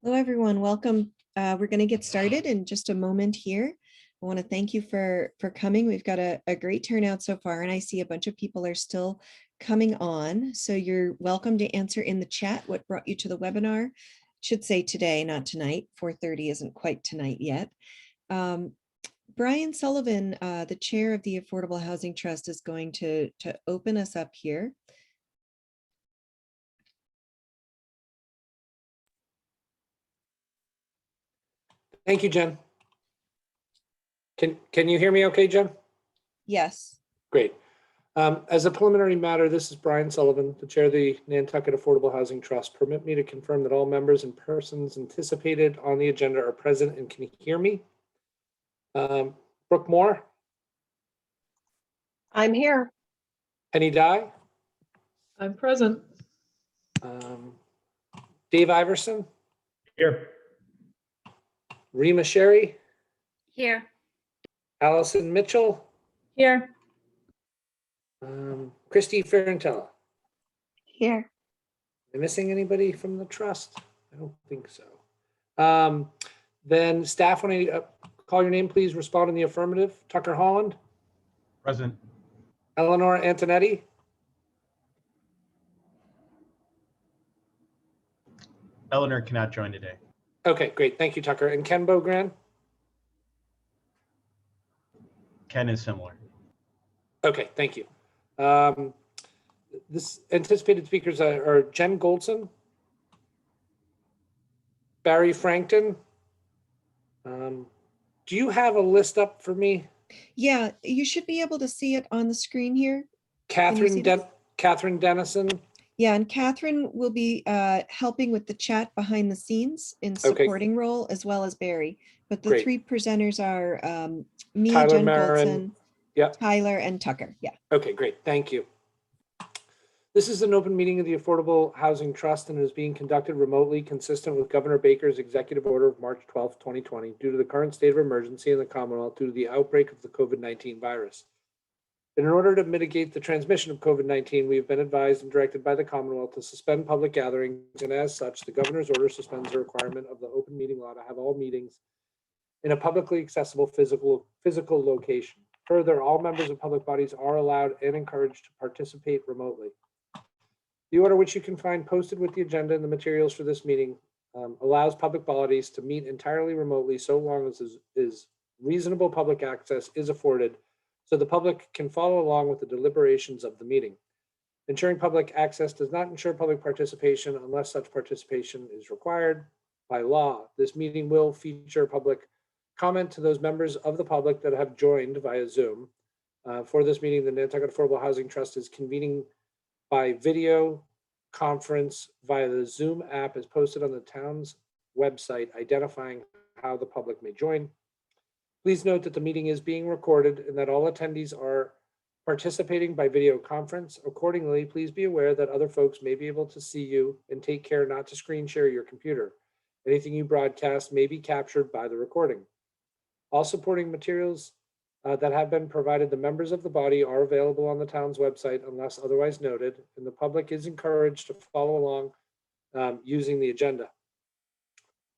Hello, everyone. Welcome. We're going to get started in just a moment here. I want to thank you for coming. We've got a great turnout so far, and I see a bunch of people are still coming on. So you're welcome to answer in the chat what brought you to the webinar. Should say today, not tonight. 4:30 isn't quite tonight yet. Brian Sullivan, the chair of the Affordable Housing Trust, is going to open us up here. Thank you, Jen. Can you hear me okay, Jen? Yes. Great. As a preliminary matter, this is Brian Sullivan, the chair of the Nantucket Affordable Housing Trust. Permit me to confirm that all members and persons anticipated on the agenda are present and can hear me. Brooke Moore? I'm here. Penny Dye? I'm present. Dave Iverson? Here. Rima Sherry? Here. Allison Mitchell? Here. Christy Farantella? Here. Am I missing anybody from the trust? I don't think so. Then staff, when I call your name, please respond in the affirmative. Tucker Holland? Present. Eleanor Antonetti? Eleanor cannot join today. Okay, great. Thank you, Tucker. And Ken Bogran? Ken is similar. Okay, thank you. This anticipated speakers are Jen Goldson, Barry Frankton. Do you have a list up for me? Yeah, you should be able to see it on the screen here. Katherine this? Katherine Dennison. Yeah, and Katherine will be helping with the chat behind the scenes in Okay. supporting role, as well as Barry. But the Great. three presenters are me, Tyler Jen Marin. Goldson, Yep. Tyler, and Tucker. Yeah. Okay, great. Thank you. This is an open meeting of the Affordable Housing Trust and is being conducted remotely, consistent with Governor Baker's executive order of March 12, 2020, due to the current state of emergency in the Commonwealth due to the outbreak of the COVID-19 virus. In order to mitigate the transmission of COVID-19, we have been advised and directed by the Commonwealth to suspend public gatherings, and as such, the governor's order suspends the requirement of the open meeting law to have all meetings in a publicly accessible physical location. Further, all members of public bodies are allowed and encouraged to participate remotely. The order, which you can find posted with the agenda and the materials for this meeting, allows public bodies to meet entirely remotely so long as is reasonable public access is afforded, so the public can follow along with the deliberations of the meeting. Ensuring public access does not ensure public participation unless such participation is required by law. This meeting will feature public comment to those members of the public that have joined via Zoom. For this meeting, the Nantucket Affordable Housing Trust is convening by video conference via the Zoom app as posted on the town's website, identifying how the public may join. Please note that the meeting is being recorded and that all attendees are participating by video conference. Accordingly, please be aware that other folks may be able to see you, and take care not to screen share your computer. Anything you broadcast may be captured by the recording. All supporting materials that have been provided to members of the body are available on the town's website unless otherwise noted, and the public is encouraged to follow along using the agenda.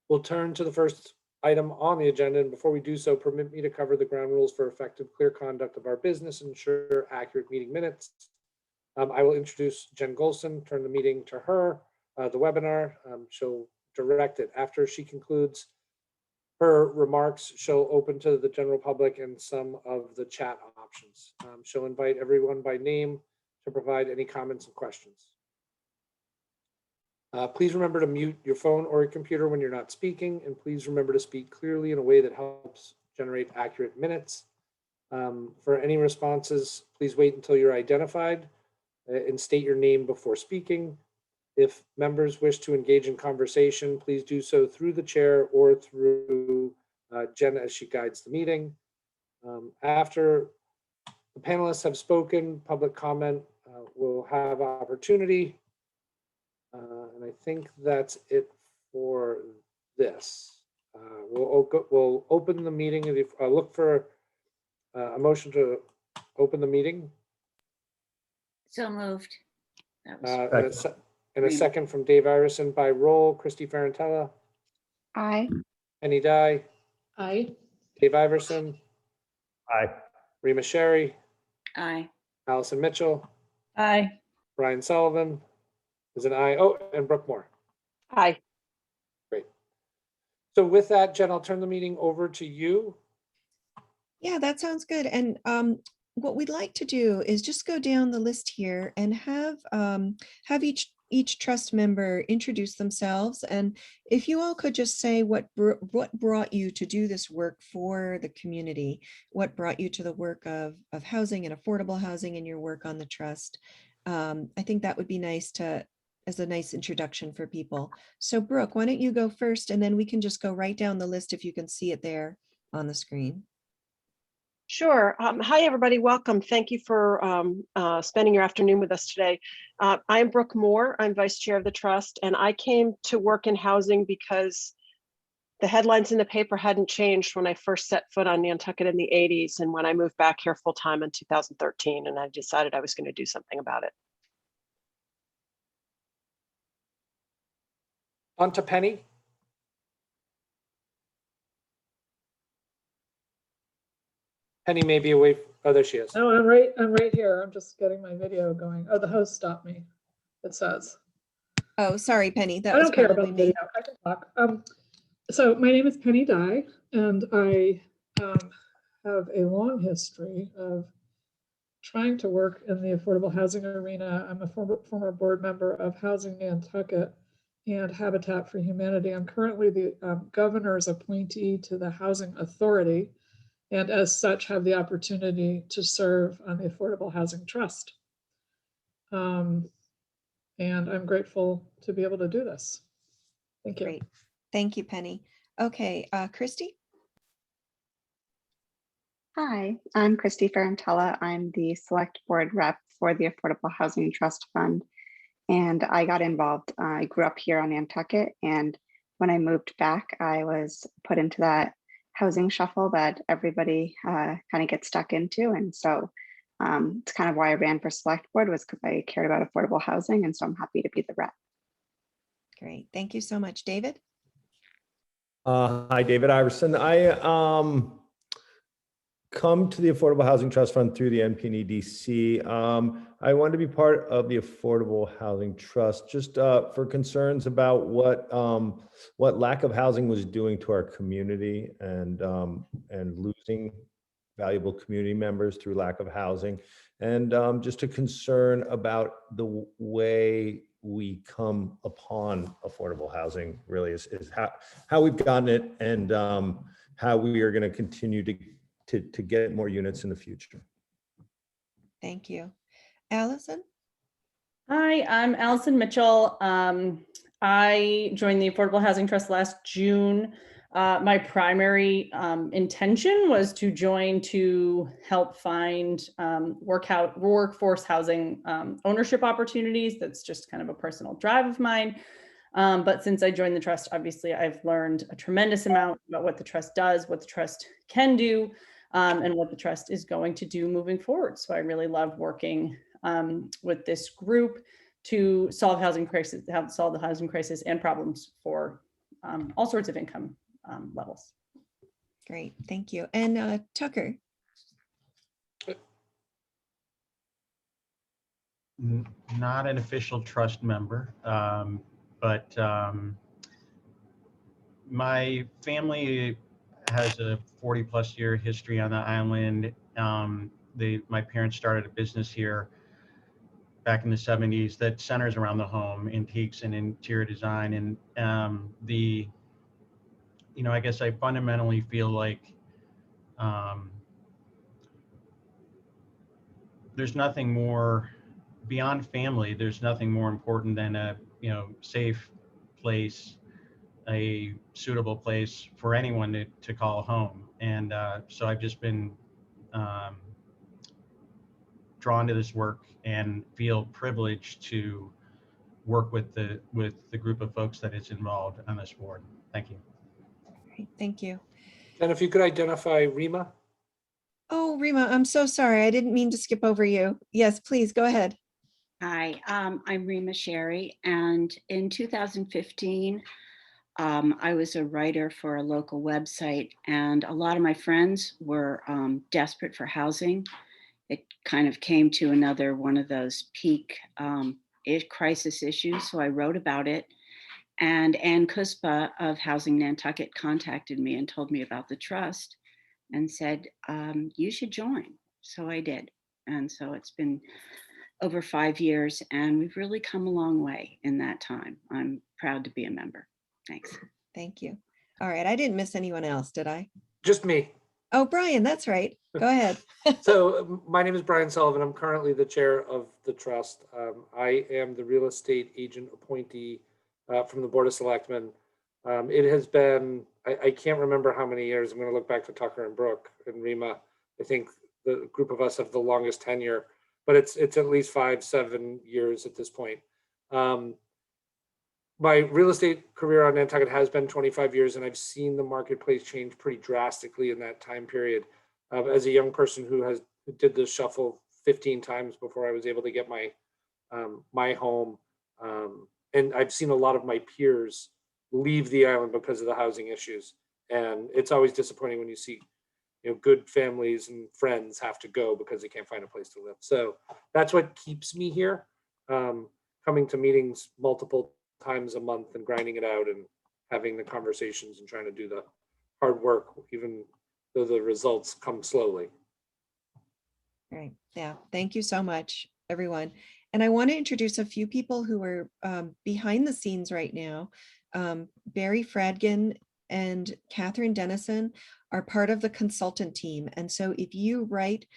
We'll turn to the first item on the agenda, and before we do so, permit me to cover the ground rules for effective, clear conduct of our business and ensure accurate meeting minutes. I will introduce Jen Goldson, turn the meeting to her, the webinar. She'll direct it. After she concludes her remarks, she'll open to the general public and some of the chat options. She'll invite everyone by name to provide any comments and questions. Please remember to mute your phone or your computer when you're not speaking, and please remember to speak clearly in a way that helps generate accurate minutes. For any responses, please wait until you're identified and state your name before speaking. If members wish to engage in conversation, please do so through the chair or through Jen as she guides the meeting. After the panelists have spoken, public comment will have opportunity. And I think that's it for this. We'll open the meeting. Look for a motion to open the meeting. So moved. That was And a second from Dave Iverson by roll. Christy Farantella. Aye. Penny Dye, Aye. Dave Iverson, Aye. Rima Sherry, Aye. Allison Mitchell, Aye. Brian Sullivan is an aye. Oh, and Brooke Moore. Aye. Great. So with that, Jen, I'll turn the meeting over to you. Yeah, that sounds good. And what we'd like to do is just go down the list here and have each trust member introduce themselves. And if you all could just say what brought you to do this work for the community, what brought you to the work of housing and affordable housing and your work on the trust. I think that would be nice as a nice introduction for people. So Brooke, why don't you go first, and then we can just go right down the list if you can see it there on the screen. Sure. Hi, everybody. Welcome. Thank you for spending your afternoon with us today. I'm Brooke Moore. I'm Vice Chair of the Trust, and I came to work in housing because the headlines in the paper hadn't changed when I first set foot on Nantucket in the 80s and when I moved back here full time in 2013, and I decided I was going to do something about it. On to Penny. Penny may be away. Oh, there she is. No, I'm right here. I'm just getting my video going. Oh, the host stopped me. It says. Oh, sorry, Penny. That I was don't care about probably the me. video. I can talk. So my name is Penny Dye, and I have a long history of trying to work in the affordable housing arena. I'm a former board member of Housing Nantucket and Habitat for Humanity. I'm currently the governor's appointee to the Housing Authority, and as such have the opportunity to serve on the Affordable Housing Trust. And I'm grateful to be able to do this. Thank you. Great. Thank you, Penny. Okay, Christy? Hi, I'm Christy Farantella. I'm the select board rep for the Affordable Housing Trust Fund, and I got involved. I grew up here on Nantucket, and when I moved back, I was put into that housing shuffle that everybody kind of gets stuck into. And so it's kind of why I ran for select board, was because I cared about affordable housing. And so I'm happy to be the rep. Great. Thank you so much. David? Hi, David Iverson. I come to the Affordable Housing Trust Fund through the NPNEDC. I wanted to be part of the Affordable Housing Trust just for concerns about what lack of housing was doing to our community and losing valuable community members through lack of housing, and just a concern about the way we come upon affordable housing really is how we've gotten it, and how we are going to continue to get more units in the future. Thank you. Allison? Hi, I'm Allison Mitchell. I joined the Affordable Housing Trust last June. My primary intention was to join to help find workforce housing ownership opportunities. That's just kind of a personal drive of mine. But since I joined the trust, obviously I've learned a tremendous amount about what the trust does, what the trust can do, and what the trust is going to do moving forward. So I really love working with this group to solve the housing crisis and problems for all sorts of income levels. Great, thank you. And Tucker? Not an official trust member, but my family has a 40+ year history on the island. My parents started a business here back in the 70s that centers around the home, antiques and interior design. And I guess I fundamentally feel like there's nothing more beyond family. There's nothing more important than a safe place, a suitable place for anyone to call home. And so I've just been drawn to this work and feel privileged to work with the group of folks that is involved on this board. Thank you. Great, thank you. And if you could identify Rima. Oh, Rima, I'm so sorry. I didn't mean to skip over you. Yes, please go ahead. Hi, I'm Rima Sherry, and in 2015, I was a writer for a local website, and a lot of my friends were desperate for housing. It kind of came to another one of those peak crisis issues, so I wrote about it. And Ann Kuspa of Housing Nantucket contacted me and told me about the trust and said, you should join. So I did. And so it's been over 5 years, and we've really come a long way in that time. I'm proud to be a member. Thanks. Thank you. All right, I didn't miss anyone else, did I? Just me. Oh, Brian, that's right. Go ahead. So my name is Brian Sullivan. I'm currently the chair of the trust. I am the real estate agent appointee from the Board of Selectmen. It has been, I can't remember how many years. I'm going to look back to Tucker and Brooke and Rima. I think the group of us have the longest tenure, but it's at least 5-7 years at this point. My real estate career on Nantucket has been 25 years, and I've seen the marketplace change pretty drastically in that time period. As a young person who did the shuffle 15 times before I was able to get my my home, and I've seen a lot of my peers leave the island because of the housing issues, and it's always disappointing when you see, good families and friends have to go because they can't find a place to live. So that's what keeps me here, coming to meetings multiple times a month and grinding it out and having the conversations and trying to do the hard work, even though the results come slowly. Right. Yeah. Thank you so much, everyone. And I want to introduce a few people who are behind the scenes right now. Barry Fragin and Katherine Dennison are part of the consultant team. And so if you write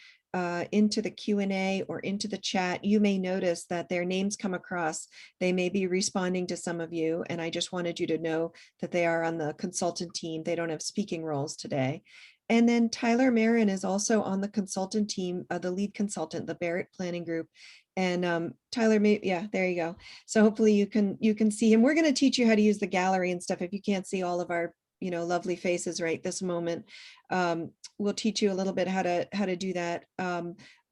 into the Q&A or into the chat, you may notice that their names come across. They may be responding to some of you. And I just wanted you to know that they are on the consultant team. They don't have speaking roles today. And then Tyler Marin is also on the consultant team, the lead consultant, the Barrett Planning Group. And Tyler, yeah, there you go. So hopefully you can see him. We're going to teach you how to use the gallery and stuff. If you can't see all of our lovely faces right this moment, we'll teach you a little bit how to do that.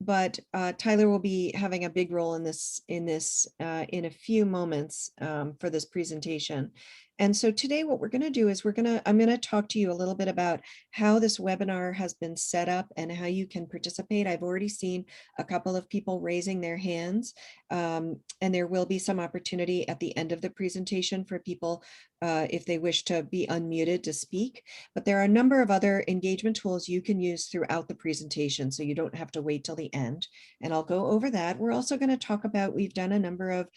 But Tyler will be having a big role in this in a few moments for this presentation. And so today what we're going to do is I'm going to talk to you a little bit about how this webinar has been set up and how you can participate. I've already seen a couple of people raising their hands, and there will be some opportunity at the end of the presentation for people if they wish to be unmuted to speak. But there are a number of other engagement tools you can use throughout the presentation, so you don't have to wait till the end. And I'll go over that. We're also going to talk about, we've done a number of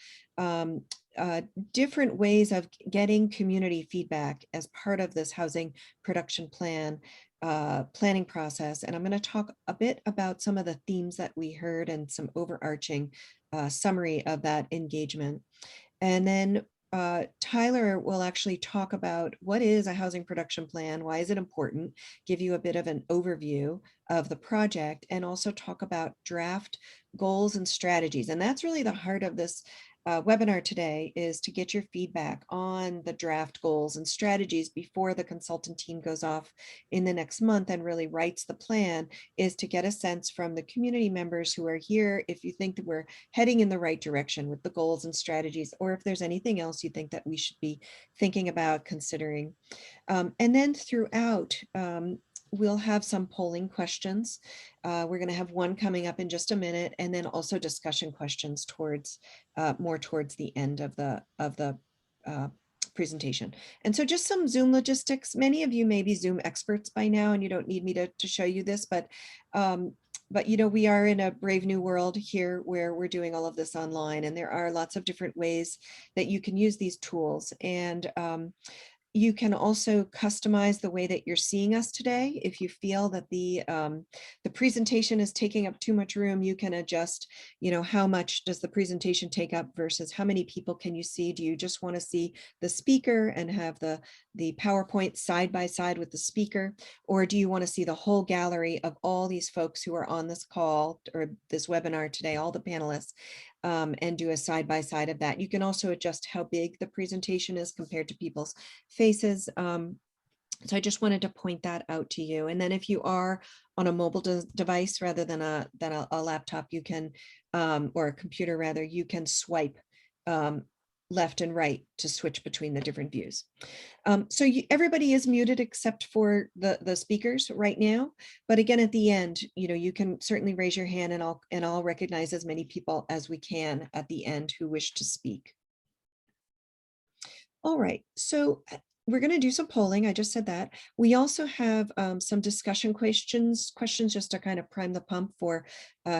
different ways of getting community feedback as part of this housing production plan planning process. And I'm going to talk a bit about some of the themes that we heard and some overarching summary of that engagement. And then Tyler will actually talk about what is a housing production plan, why is it important, give you a bit of an overview of the project, and also talk about draft goals and strategies. And that's really the heart of this webinar today, is to get your feedback on the draft goals and strategies before the consultant team goes off in the next month and really writes the plan, is to get a sense from the community members who are here if you think that we're heading in the right direction with the goals and strategies, or if there's anything else you think that we should be thinking about considering. And then throughout, we'll have some polling questions. We're going to have one coming up in just a minute, and then also discussion questions towards more towards the end of the presentation. And so just some Zoom logistics. Many of you may be Zoom experts by now, and you don't need me to show you this, but we are in a brave new world here where we're doing all of this online, and there are lots of different ways that you can use these tools. And you can also customize the way that you're seeing us today. If you feel that the presentation is taking up too much room, you can adjust, how much does the presentation take up versus how many people can you see? Do you just want to see the speaker and have the PowerPoint side by side with the speaker? Or do you want to see the whole gallery of all these folks who are on this call or this webinar today, all the panelists? And do a side by side of that. You can also adjust how big the presentation is compared to people's faces. So I just wanted to point that out to you. And then if you are on a mobile device rather than a laptop, you can, or a computer rather, you can swipe left and right to switch between the different views. So everybody is muted except for the speakers right now. But again, at the end, you can certainly raise your hand, and I'll recognize as many people as we can at the end who wish to speak. All right, so we're going to do some polling. I just said that. We also have some discussion questions just to kind of prime the pump for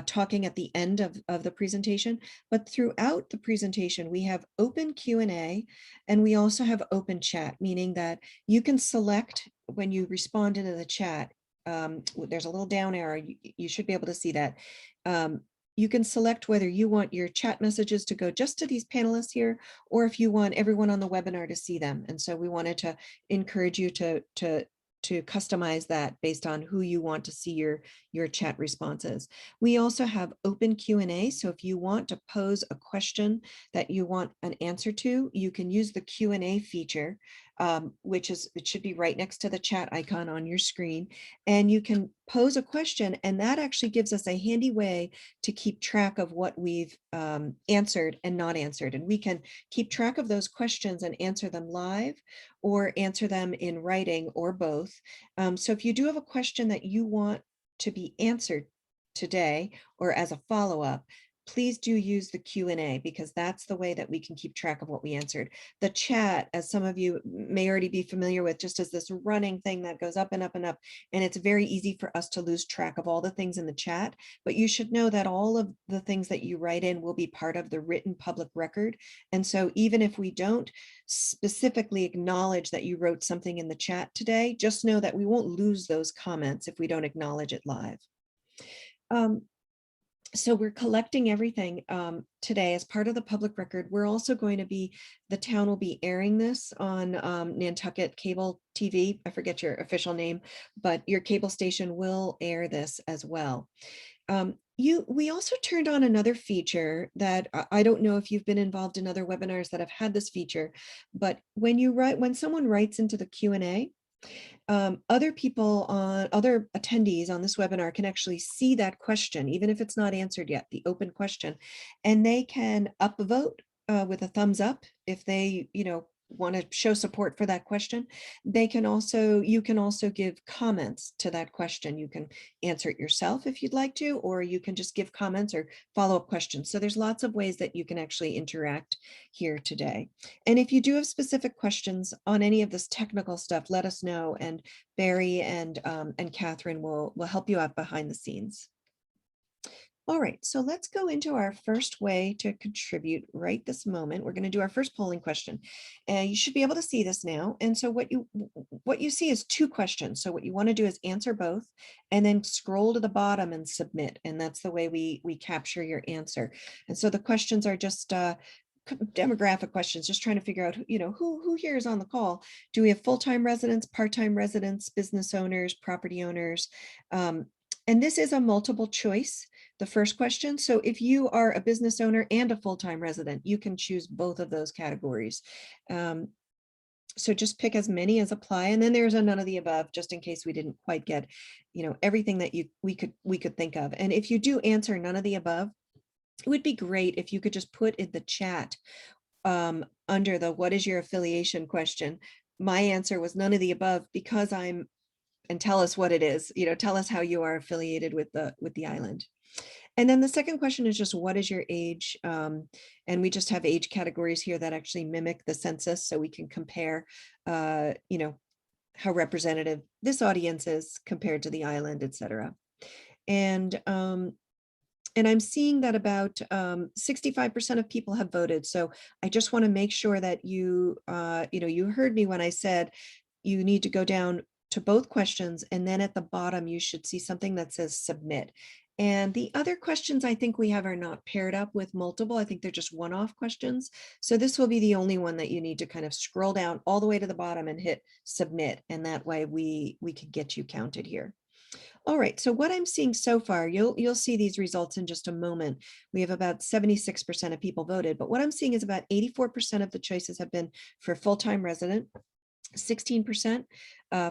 talking at the end of the presentation. But throughout the presentation, we have open Q&A, and we also have open chat, meaning that you can select when you respond into the chat. There's a little down arrow. You should be able to see that. You can select whether you want your chat messages to go just to these panelists here, or if you want everyone on the webinar to see them. And so we wanted to encourage you to customize that based on who you want to see your chat responses. We also have open Q&A. So if you want to pose a question that you want an answer to, you can use the Q&A feature, it should be right next to the chat icon on your screen. And you can pose a question, and that actually gives us a handy way to keep track of what we've answered and not answered. And we can keep track of those questions and answer them live or answer them in writing, or both. So if you do have a question that you want to be answered today or as a follow-up, please do use the Q&A, because that's the way that we can keep track of what we answered. The chat, as some of you may already be familiar with, just as this running thing that goes up and up and up, and it's very easy for us to lose track of all the things in the chat. But you should know that all of the things that you write in will be part of the written public record. And so even if we don't specifically acknowledge that you wrote something in the chat today, just know that we won't lose those comments if we don't acknowledge it live. So we're collecting everything today as part of the public record. We're also going to the town will be airing this on Nantucket cable TV. I forget your official name, but your cable station will air this as well. We also turned on another feature that I don't know if you've been involved in other webinars that have had this feature, but when someone writes into the Q&A, other attendees on this webinar can actually see that question, even if it's not answered yet, the open question, and they can upvote with a thumbs up if they, want to show support for that question. You can also give comments to that question. You can answer it yourself if you'd like to, or you can just give comments or follow-up questions. So there's lots of ways that you can actually interact here today. And if you do have specific questions on any of this technical stuff, let us know, and Barry and Katherine will help you out behind the scenes. All right, so let's go into our first way to contribute right this moment. We're going to do our first polling question. You should be able to see this now. And so what you see is two questions. So what you want to do is answer both, and then scroll to the bottom and submit. And that's the way we capture your answer. And so the questions are just demographic questions, just trying to figure out, who here is on the call. Do we have full-time residents, part-time residents, business owners, property owners? And this is a multiple choice, the first question. So if you are a business owner and a full-time resident, you can choose both of those categories. So just pick as many as apply. And then there's a none of the above, just in case we didn't quite get, everything that we could think of. And if you do answer none of the above, it would be great if you could just put in the chat under the what is your affiliation question. My answer was none of the above because and tell us what it is, tell us how you are affiliated with the island. And then the second question is just what is your age? And we just have age categories here that actually mimic the census, so we can compare, how representative this audience is compared to the island, et cetera. And I'm seeing that about 65% of people have voted. So I just want to make sure that you heard me when I said you need to go down to both questions, and then at the bottom you should see something that says submit. And the other questions I think we have are not paired up with multiple. I think they're just one-off questions. So this will be the only one that you need to kind of scroll down all the way to the bottom and hit submit. And that way we can get you counted here. All right, so what I'm seeing so far, you'll see these results in just a moment. We have about 76% of people voted, but what I'm seeing is about 84% of the choices have been for full-time resident, 16%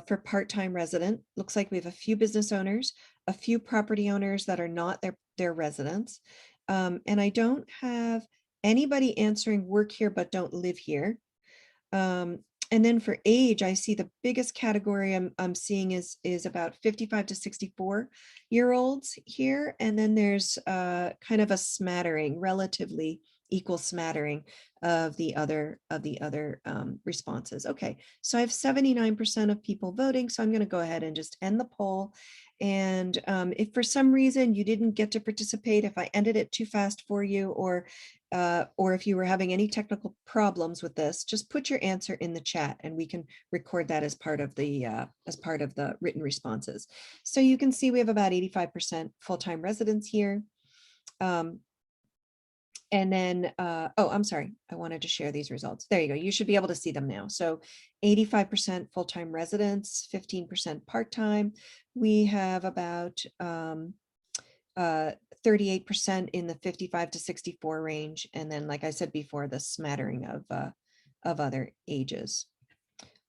for part-time resident. Looks like we have a few business owners, a few property owners that are not their residents. And I don't have anybody answering work here but don't live here. And then for age, I see the biggest category I'm seeing is about 55 to 64-year-olds here. And then there's kind of a smattering, relatively equal smattering of the other responses. Okay, so I have 79% of people voting. So I'm going to go ahead and just end the poll. And if for some reason you didn't get to participate, if I ended it too fast for you, or if you were having any technical problems with this, just put your answer in the chat and we can record that as part of the written responses. So you can see we have about 85% full-time residents here. And then, oh, I'm sorry, I wanted to share these results. There you go. You should be able to see them now. So 85% full-time residents, 15% part-time. We have about 38% in the 55 to 64 range. And then, like I said before, the smattering of other ages.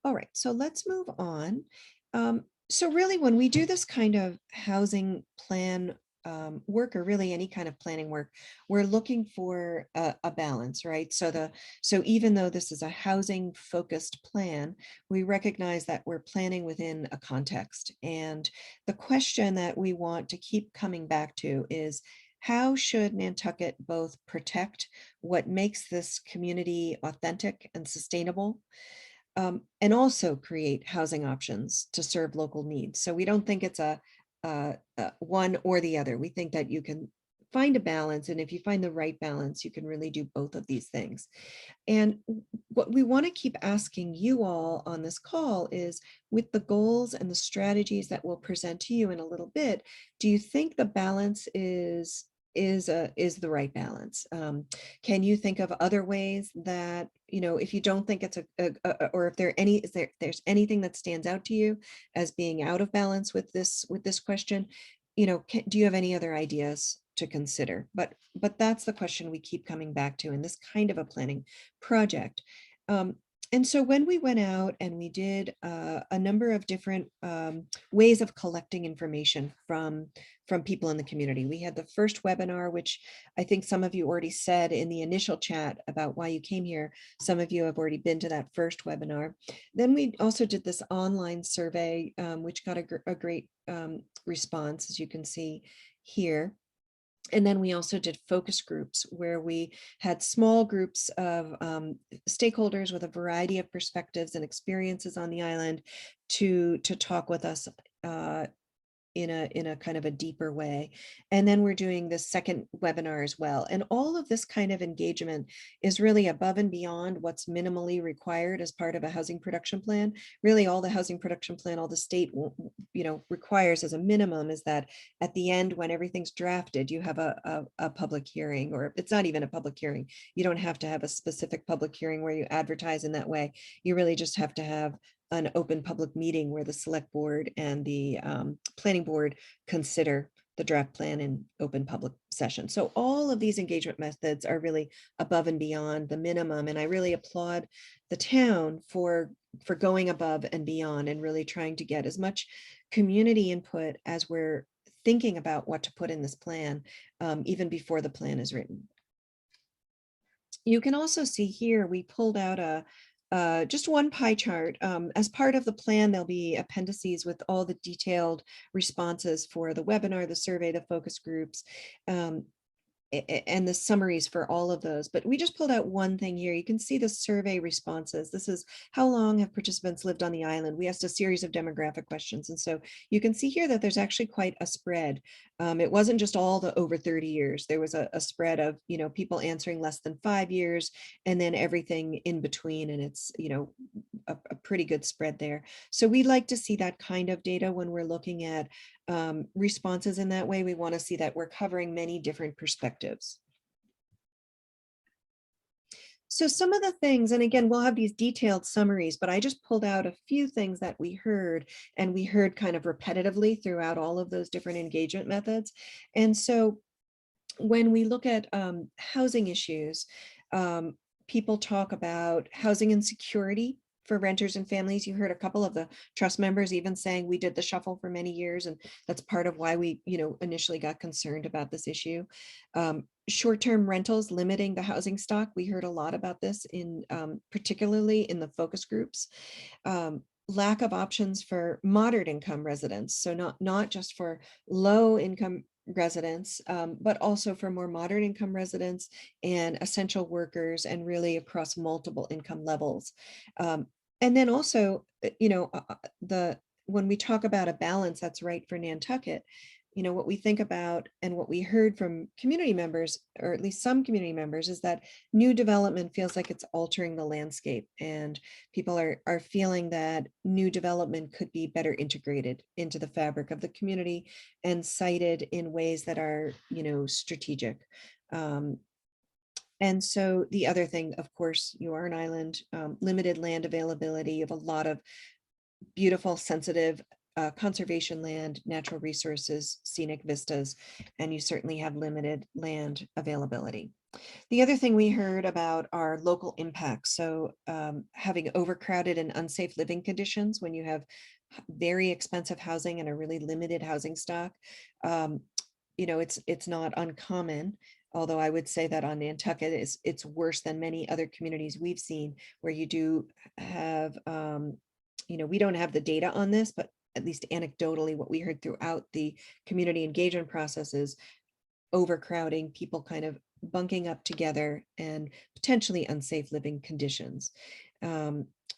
All right, so let's move on. So really, when we do this kind of housing plan work, or really any kind of planning work, we're looking for a balance, right? So even though this is a housing focused plan, we recognize that we're planning within a context. And the question that we want to keep coming back to is, how should Nantucket both protect what makes this community authentic and sustainable, and also create housing options to serve local needs? So we don't think it's a one or the other. We think that you can find a balance, and if you find the right balance, you can really do both of these things. And what we want to keep asking you all on this call is, with the goals and the strategies that we'll present to you in a little bit, do you think the balance is the right balance? Can you think of other ways that, if you don't think it's or if there's anything that stands out to you as being out of balance with this question, do you have any other ideas to consider? But that's the question we keep coming back to in this kind of a planning project. And so when we went out and we did a number of different ways of collecting information from people in the community, we had the first webinar, which I think some of you already said in the initial chat about why you came here. Some of you have already been to that first webinar. Then we also did this online survey, which got a great response, as you can see here. And then we also did focus groups, where we had small groups of stakeholders with a variety of perspectives and experiences on the island to talk with us in a kind of a deeper way. And then we're doing the second webinar as well. And all of this kind of engagement is really above and beyond what's minimally required as part of a housing production plan. Really, all the housing production plan, all the state requires as a minimum is that at the end, when everything's drafted, you have a public hearing, or it's not even a public hearing. You don't have to have a specific public hearing where you advertise in that way. You really just have to have an open public meeting where the select board and the planning board consider the draft plan in open public session. So all of these engagement methods are really above and beyond the minimum. And I really applaud the town for going above and beyond and really trying to get as much community input as we're thinking about what to put in this plan, even before the plan is written. You can also see here, we pulled out just one pie chart. As part of the plan, there'll be appendices with all the detailed responses for the webinar, the survey, the focus groups, and the summaries for all of those. But we just pulled out one thing here. You can see the survey responses. This is how long have participants lived on the island? We asked a series of demographic questions. And so you can see here that there's actually quite a spread. It wasn't just all the over 30 years. There was a spread of, people answering less than 5 years, and then everything in between. And it's, a pretty good spread there. So we like to see that kind of data when we're looking at responses in that way. We want to see that we're covering many different perspectives. So some of the things, and again, we'll have these detailed summaries, but I just pulled out a few things that we heard, and we heard kind of repetitively throughout all of those different engagement methods. And so when we look at housing issues, people talk about housing insecurity for renters and families. You heard a couple of the trust members even saying we did the shuffle for many years, and that's part of why we, initially got concerned about this issue. Short-term rentals, limiting the housing stock. We heard a lot about this in particularly in the focus groups. Lack of options for moderate income residents. So not just for low income residents, but also for more moderate income residents and essential workers, and really across multiple income levels. And then also, when we talk about a balance that's right for Nantucket, what we think about and what we heard from community members, or at least some community members, is that new development feels like it's altering the landscape, and people are feeling that new development could be better integrated into the fabric of the community and sited in ways that are, strategic. And so the other thing, of course, you are an island, limited land availability. You have a lot of beautiful, sensitive conservation land, natural resources, scenic vistas, and you certainly have limited land availability. The other thing we heard about are local impacts. So having overcrowded and unsafe living conditions when you have very expensive housing and a really limited housing stock. It's not uncommon, although I would say that on Nantucket it's worse than many other communities we've seen, where you do have, we don't have the data on this, but at least anecdotally, what we heard throughout the community engagement process is overcrowding, people kind of bunking up together, and potentially unsafe living conditions.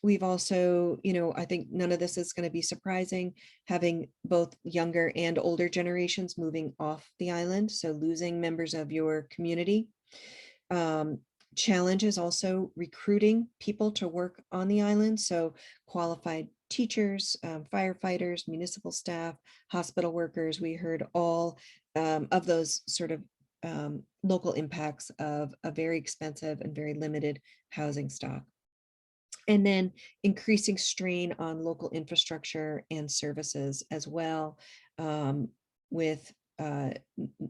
We've also, I think none of this is going to be surprising, having both younger and older generations moving off the island, so losing members of your community. Challenge is also recruiting people to work on the island, so qualified teachers, firefighters, municipal staff, hospital workers. We heard all of those sort of local impacts of a very expensive and very limited housing stock. And then increasing strain on local infrastructure and services as well, with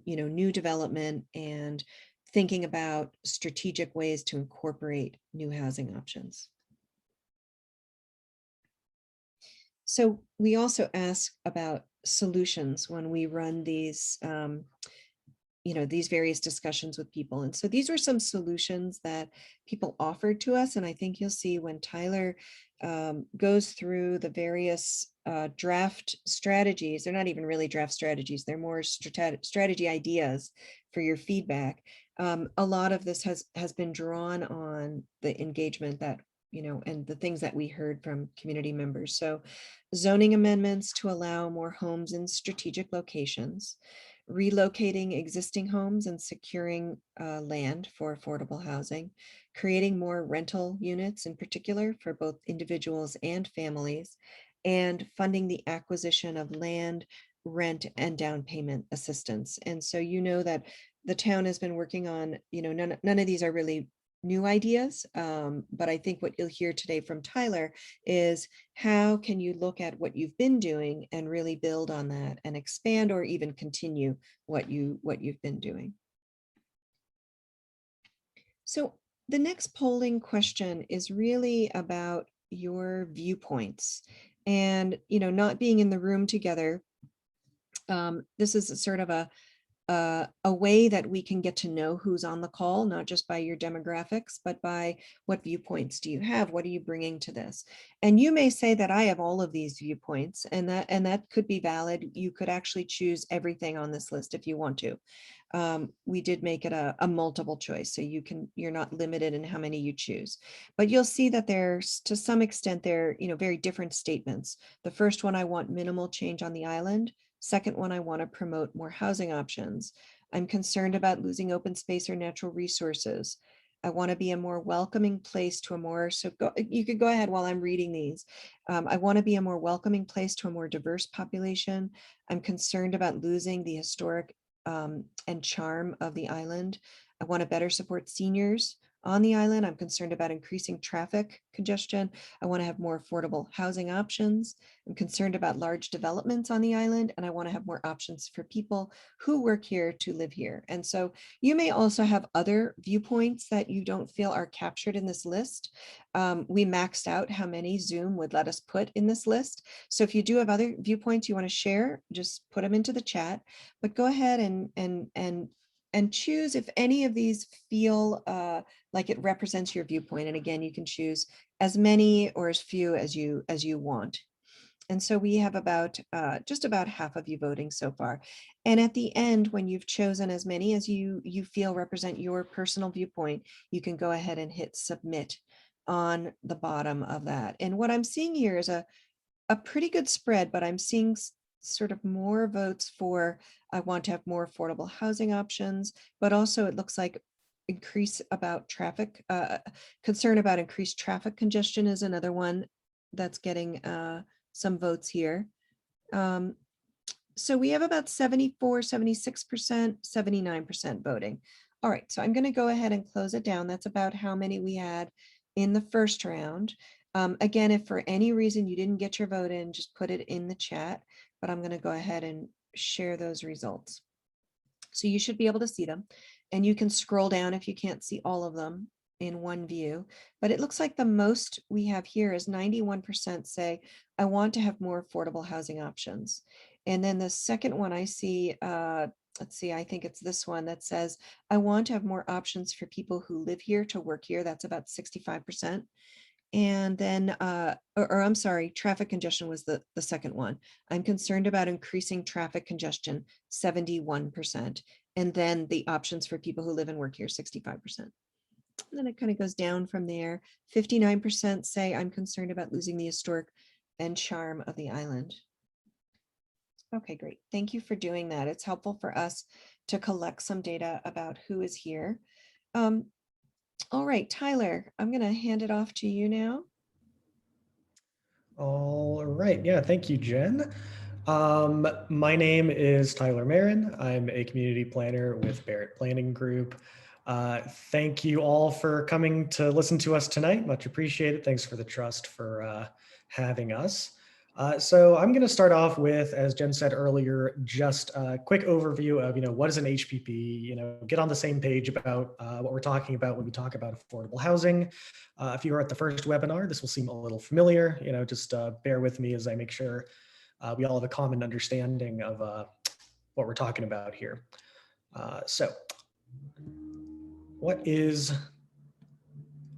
new development and thinking about strategic ways to incorporate new housing options. So we also ask about solutions when we run these, these various discussions with people. And so these were some solutions that people offered to us. And I think you'll see when Tyler goes through the various draft strategies, they're not even really draft strategies, they're more strategy ideas for your feedback. A lot of this has been drawn on the engagement that, and the things that we heard from community members. So zoning amendments to allow more homes in strategic locations, relocating existing homes and securing land for affordable housing, creating more rental units in particular for both individuals and families, and funding the acquisition of land, rent, and down payment assistance. And so that the town has been working on, none of these are really new ideas, but I think what you'll hear today from Tyler is how can you look at what you've been doing and really build on that and expand or even continue what you've been doing. So the next polling question is really about your viewpoints, and not being in the room together. This is a sort of a way that we can get to know who's on the call, not just by your demographics, but by what viewpoints do you have? What are you bringing to this? And you may say that I have all of these viewpoints, and that could be valid. You could actually choose everything on this list if you want to. We did make it a multiple choice, so you're not limited in how many you choose. But you'll see that there's, to some extent, they're very different statements. The first one, I want minimal change on the island. Second one, I want to promote more housing options. I'm concerned about losing open space or natural resources. I want to be a more welcoming place to a more, you could go ahead while I'm reading these. I want to be a more welcoming place to a more diverse population. I'm concerned about losing the historic and charm of the island. I want to better support seniors, on the island. I'm concerned about increasing traffic congestion. I want to have more affordable housing options. I'm concerned about large developments on the island, and I want to have more options for people who work here to live here. And so you may also have other viewpoints that you don't feel are captured in this list. We maxed out how many Zoom would let us put in this list. So if you do have other viewpoints you want to share, just put them into the chat, but go ahead and choose if any of these feel like it represents your viewpoint. And again, you can choose as many or as few as you want. And so we have about just about half of you voting so far. And at the end, when you've chosen as many as you feel represent your personal viewpoint, you can go ahead and hit submit on the bottom of that. And what I'm seeing here is a pretty good spread, but I'm seeing sort of more votes for I want to have more affordable housing options, but also it looks like concern about increased traffic congestion is another one that's getting some votes here. So we have about 74, 76%, 79% voting. All right, so I'm going to go ahead and close it down. That's about how many we had in the first round. Again, if for any reason you didn't get your vote in, just put it in the chat, but I'm going to go ahead and share those results. So you should be able to see them, and you can scroll down if you can't see all of them in one view, but it looks like the most we have here is 91% say, I want to have more affordable housing options. And then the second one I see, let's see, I think it's this one that says, I want to have more options for people who live here to work here. That's about 65%. And then, or I'm sorry, traffic congestion was the second one. I'm concerned about increasing traffic congestion, 71%. And then the options for people who live and work here, 65%. And then it kind of goes down from there. 59% say I'm concerned about losing the historic and charm of the island. Okay, great. Thank you for doing that. It's helpful for us to collect some data about who is here. All right, Tyler, I'm going to hand it off to you now. All right. Yeah, thank you, Jen. My name is Tyler Marin. I'm a community planner with Barrett Planning Group. Thank you all for coming to listen to us tonight. Much appreciated. Thanks for the trust for having us. So I'm going to start off with, as Jen said earlier, just a quick overview of, what is an HPP, get on the same page about what we're talking about when we talk about affordable housing. If you were at the first webinar, this will seem a little familiar, just bear with me as I make sure we all have a common understanding of what we're talking about here. So what is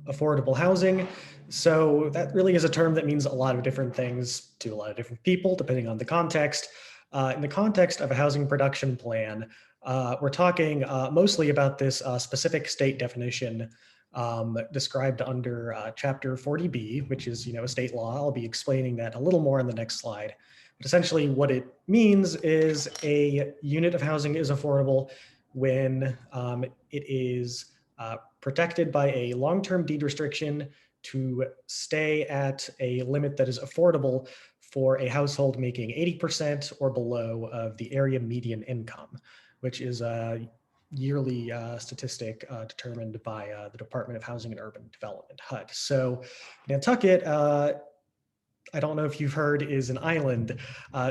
affordable housing? So that really is a term that means a lot of different things to a lot of different people, depending on the context. In the context of a housing production plan, we're talking mostly about this specific state definition described under Chapter 40B, which is, a state law. I'll be explaining that a little more on the next slide. But essentially what it means is a unit of housing is affordable when it is protected by a long-term deed restriction to stay at a limit that is affordable for a household making 80% or below of the area median income, which is a yearly statistic determined by the Department of Housing and Urban Development, HUD. So Nantucket, I don't know if you've heard, is an island.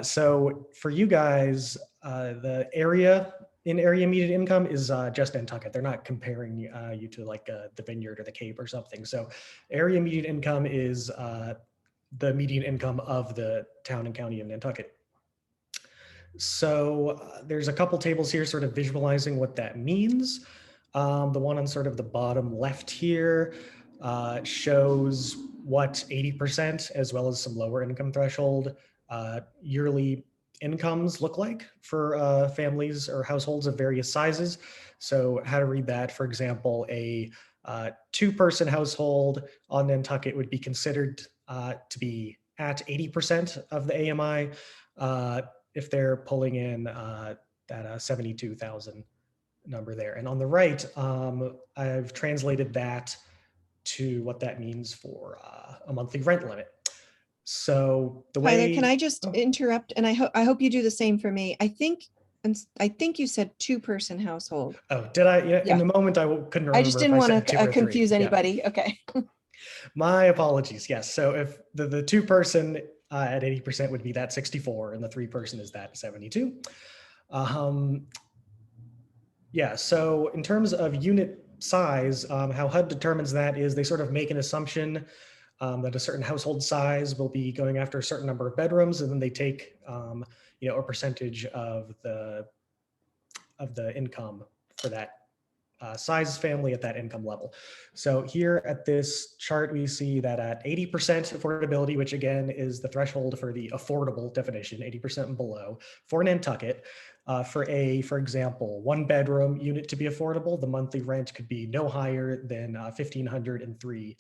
So for you guys, the area median income is just Nantucket. They're not comparing you to like the Vineyard or the Cape or something. So area median income is the median income of the town and county of Nantucket. So there's a couple tables here sort of visualizing what that means. The one on sort of the bottom left here shows what 80% as well as some lower income threshold yearly incomes look like for families or households of various sizes. So how to read that, for example, a two-person household on Nantucket would be considered to be at 80% of the AMI if they're pulling in that 72,000 number there. And on the right, I've translated that to what that means for a monthly rent limit. So the way— Tyler, can I just interrupt? And I hope you do the same for me. I think And I think you said 2-person household. Oh, did I? Yeah, Yeah. in the moment couldn't remember. I just didn't if want said 2 to or 3. confuse Yeah. anybody. Okay. My apologies. Yes. So if the 2-person at 80% would be that 64, and the 3-person is that 72. Yeah. So in terms of unit size, how HUD determines that is they sort of make an assumption that a certain household size will be going after a certain number of bedrooms, and then they take a percentage of the income for that size family at that income level. So here at this chart, we see that at 80% affordability, which again is the threshold for the affordable definition, 80% and below, for Nantucket, for example, 1-bedroom unit to be affordable, the monthly rent could be no higher than $1,503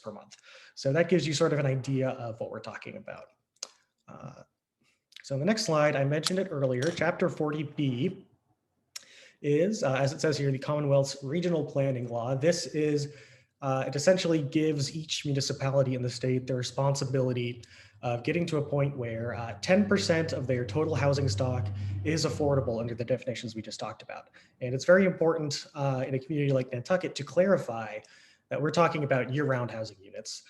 per month. So that gives you sort of an idea of what we're talking about. So in the next slide, I mentioned it earlier, Chapter 40B is, as it says here, the Commonwealth's Regional Planning Law. This is, it essentially gives each municipality in the state the responsibility of getting to a point where 10% of their total housing stock is affordable under the definitions we just talked about. And it's very important in a community like Nantucket to clarify that we're talking about year-round housing units.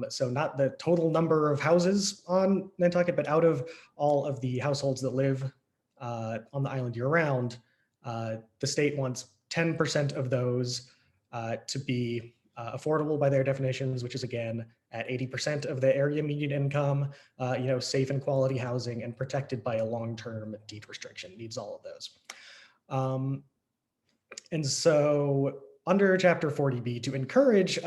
So not the total number of houses on Nantucket, but out of all of the households that live on the island year-round, the state wants 10% of those to be affordable by their definitions, which is again at 80% of the area median income, safe and quality housing, and protected by a long-term deed restriction. Needs all of those. And so under Chapter 40B, to encourage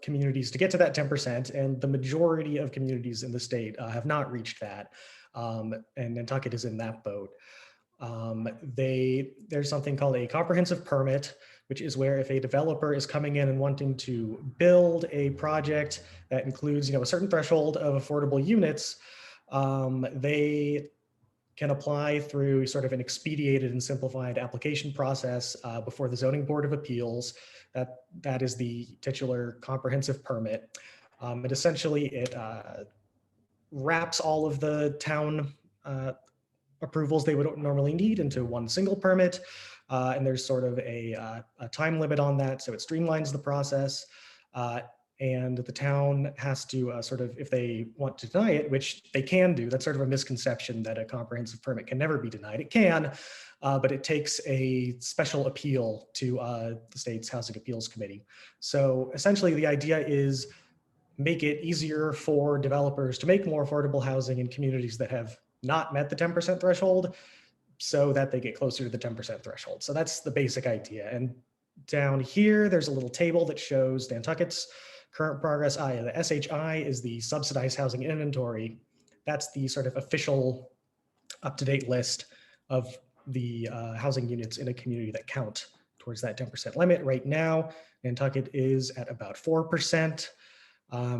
communities to get to that 10%, and the majority of communities in the state have not reached that, and Nantucket is in that boat. There's something called a comprehensive permit, which is where if a developer is coming in and wanting to build a project that includes, a certain threshold of affordable units, they can apply through sort of an expedited and simplified application process before the Zoning Board of Appeals. That is the titular comprehensive permit. And essentially it wraps all of the town approvals they would normally need into one single permit. And there's sort of a time limit on that. So it streamlines the process. And the town has to sort of, if they want to deny it, which they can do, that's sort of a misconception that a comprehensive permit can never be denied. It can, but it takes a special appeal to the state's Housing Appeals Committee. So essentially the idea is make it easier for developers to make more affordable housing in communities that have not met the 10% threshold so that they get closer to the 10% threshold. So that's the basic idea. And down here, there's a little table that shows Nantucket's current progress. The SHI is the subsidized housing inventory. That's the sort of official up-to-date list of the housing units in a community that count towards that 10% limit. Right now, Nantucket is at about 4%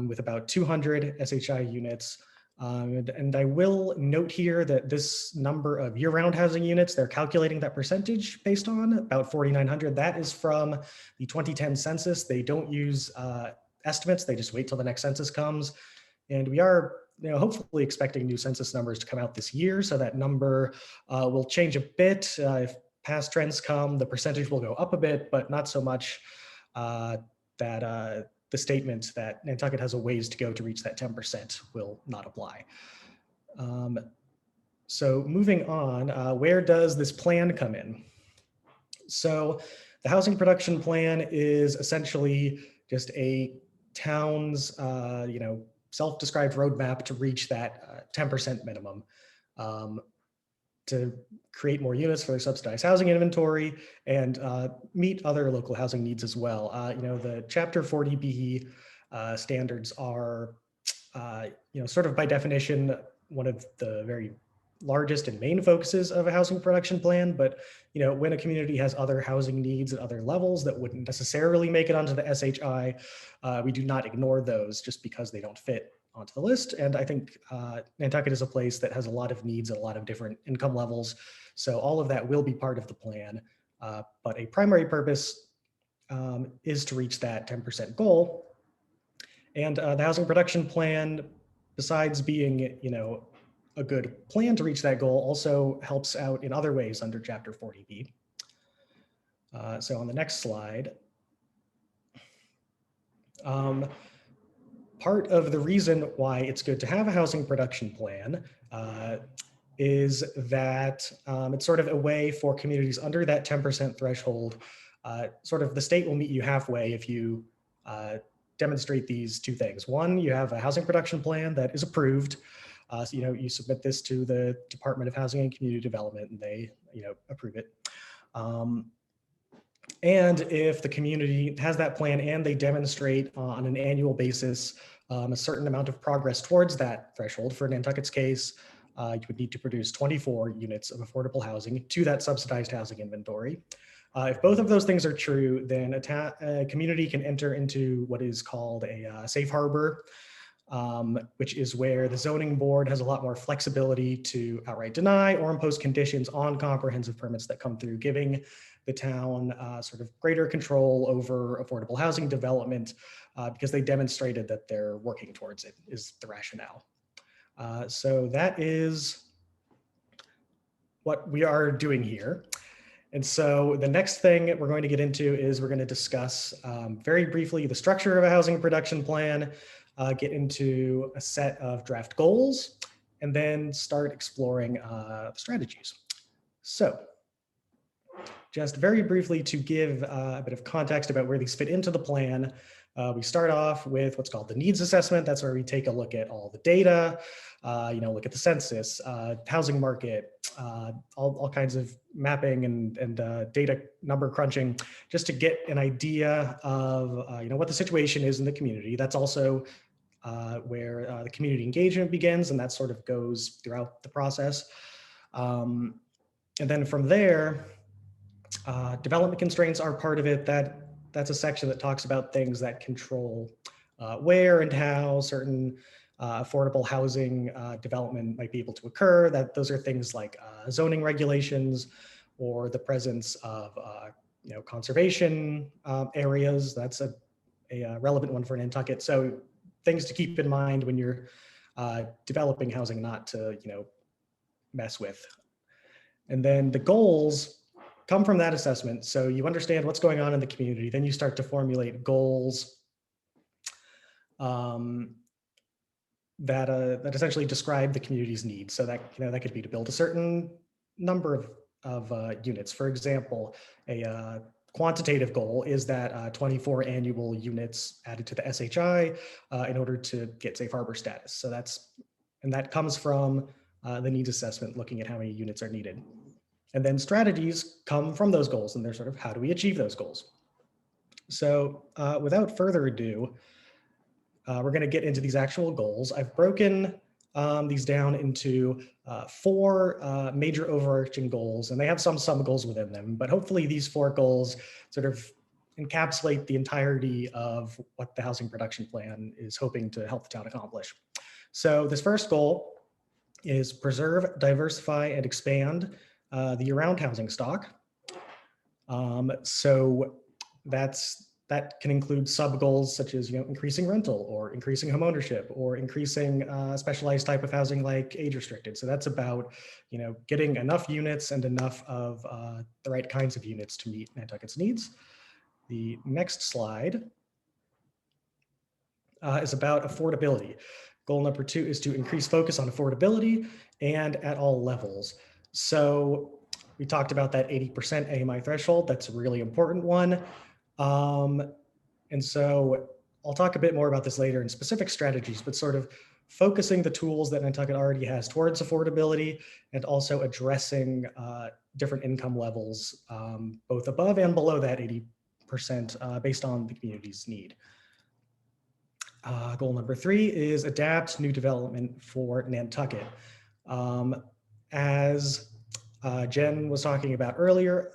with about 200 SHI units. And I will note here that this number of year-round housing units, they're calculating that percentage based on about 4,900. That is from the 2010 census. They don't use estimates. They just wait till the next census comes. And we are hopefully expecting new census numbers to come out this year. So that number will change a bit. If past trends come, the percentage will go up a bit, but not so much that the statement that Nantucket has a ways to go to reach that 10% will not apply. So moving on, where does this plan come in? So the housing production plan is essentially just a town's, self-described roadmap to reach that 10% minimum, to create more units for their subsidized housing inventory and meet other local housing needs as well. The Chapter 40B standards are, sort of by definition, one of the very largest and main focuses of a housing production plan. But, when a community has other housing needs at other levels that wouldn't necessarily make it onto the SHI, we do not ignore those just because they don't fit onto the list. And I think Nantucket is a place that has a lot of needs at a lot of different income levels. So all of that will be part of the plan. But a primary purpose is to reach that 10% goal. And the housing production plan, besides being, a good plan to reach that goal also helps out in other ways under Chapter 40B. So on the next slide, part of the reason why it's good to have a housing production plan is that it's sort of a way for communities under that 10% threshold. Sort of the state will meet you halfway if you demonstrate these two things. One, you have a housing production plan that is approved. So, you submit this to the Department of Housing and Community Development, and they, approve it. And if the community has that plan and they demonstrate on an annual basis a certain amount of progress towards that threshold, for Nantucket's case, you would need to produce 24 units of affordable housing to that subsidized housing inventory. If both of those things are true, then a community can enter into what is called a safe harbor, which is where the zoning board has a lot more flexibility to outright deny or impose conditions on comprehensive permits that come through, giving the town sort of greater control over affordable housing development because they demonstrated that they're working towards it, is the rationale. So that is what we are doing here. And so the next thing we're going to get into is we're going to discuss very briefly the structure of a housing production plan, get into a set of draft goals, and then start exploring strategies. So just very briefly to give a bit of context about where these fit into the plan, we start off with what's called the needs assessment. That's where we take a look at all the data, look at the census, housing market, all kinds of mapping and data number crunching, just to get an idea of what the situation is in the community. That's also where the community engagement begins, and that sort of goes throughout the process. And then from there, development constraints are part of it. That's a section that talks about things that control where and how certain affordable housing development might be able to occur. Those are things like zoning regulations or the presence of conservation areas. That's a relevant one for Nantucket. So things to keep in mind when you're developing housing, not to mess with. And then the goals come from that assessment. So you understand what's going on in the community. Then you start to formulate goals that essentially describe the community's needs. So that that could be to build a certain number of units. For example, a quantitative goal is that 24 annual units added to the SHI in order to get safe harbor status. So that comes from the needs assessment, looking at how many units are needed. And then strategies come from those goals, and they're sort of, how do we achieve those goals? So without further ado, we're going to get into these actual goals. I've broken these down into 4 major overarching goals, and they have some goals within them, but hopefully these 4 goals sort of encapsulate the entirety of what the housing production plan is hoping to help the town accomplish. So this first goal is preserve, diversify, and expand the year-round housing stock. So that can include sub-goals such as increasing rental or increasing homeownership or increasing specialized type of housing like age-restricted. So that's about getting enough units and enough of the right kinds of units to meet Nantucket's needs. The next slide is about affordability. Goal number 2 is to increase focus on affordability and at all levels. So we talked about that 80% AMI threshold. That's a really important one. And so I'll talk a bit more about this later in specific strategies, but sort of focusing the tools that Nantucket already has towards affordability and also addressing different income levels, both above and below that 80% based on the community's need. Goal number 3 is adapt new development for Nantucket. As Jen was talking about earlier,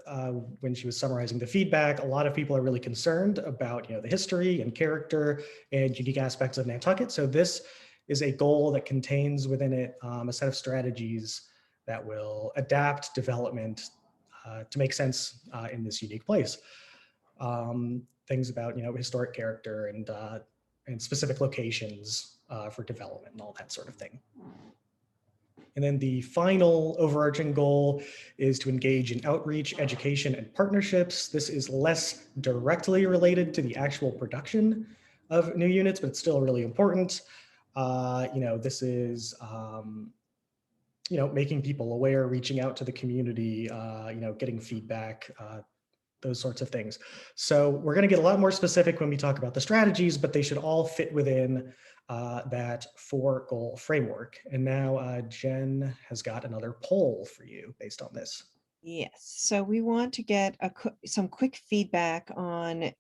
when she was summarizing the feedback, a lot of people are really concerned about the history and character and unique aspects of Nantucket. So this is a goal that contains within it a set of strategies that will adapt development to make sense in this unique place. Things about historic character and specific locations for development and all that sort of thing. And then the final overarching goal is to engage in outreach, education, and partnerships. This is less directly related to the actual production of new units, but it's still really important. This is, making people aware, reaching out to the community, getting feedback, those sorts of things. So we're going to get a lot more specific when we talk about the strategies, but they should all fit within that 4-goal framework. And now Jen has got another poll for you based on this. Yes, so we want to get some quick feedback on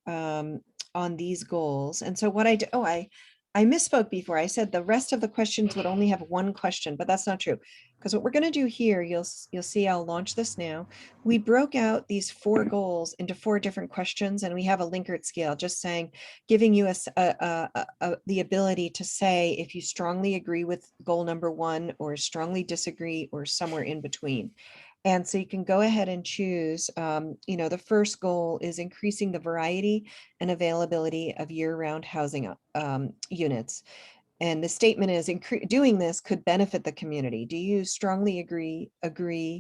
these goals. And so what I misspoke before. I said the rest of the questions would only have one question, but that's not true. Because what we're going to do here, you'll see I'll launch this now. We broke out these 4 goals into 4 different questions, and we have a Likert scale just saying, giving you the ability to say if you strongly agree with goal number 1 or strongly disagree or somewhere in between. And so you can go ahead and choose, the first goal is increasing the variety and availability of year-round housing units. And the statement is doing this could benefit the community. Do you strongly agree,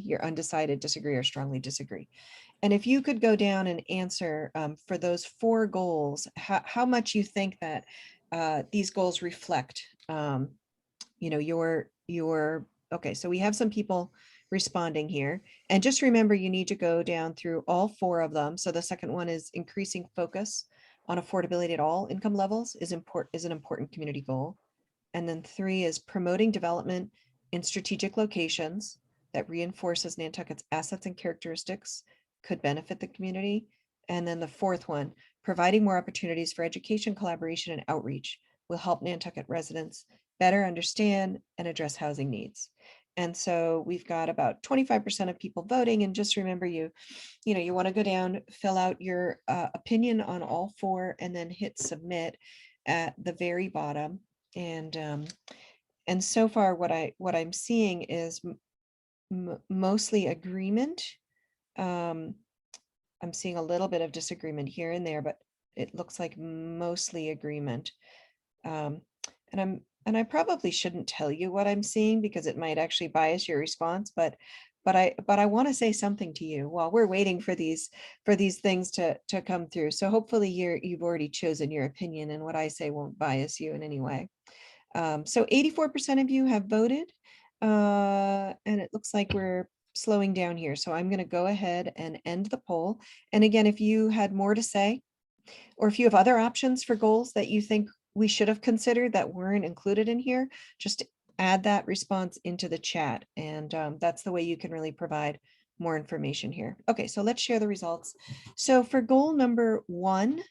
you're undecided, disagree, or strongly disagree? And if you could go down and answer for those 4 goals, how much you think that these goals reflect, okay, so we have some people responding here. And just remember, you need to go down through all 4 of them. So the second one is increasing focus on affordability at all income levels is an important community goal. And then 3 is promoting development in strategic locations that reinforces Nantucket's assets and characteristics could benefit the community. And then the 4th one, providing more opportunities for education, collaboration, and outreach will help Nantucket residents better understand and address housing needs. And so we've got about 25% of people voting. And just remember, you want to go down, fill out your opinion on all 4, and then hit submit at the very bottom. And so far, what I'm seeing is mostly agreement. I'm seeing a little bit of disagreement here and there, but it looks like mostly agreement. And I probably shouldn't tell you what I'm seeing because it might actually bias your response, but I want to say something to you while we're waiting for these things to come through. So hopefully you've already chosen your opinion, and what I say won't bias you in any way. So 84% of you have voted, and it looks like we're slowing down here. So I'm going to go ahead and end the poll. And again, if you had more to say, or if you have other options for goals that you think we should have considered that weren't included in here, just add that response into the chat. And that's the way you can really provide more information here. Okay, so let's share the results. So for goal number 1,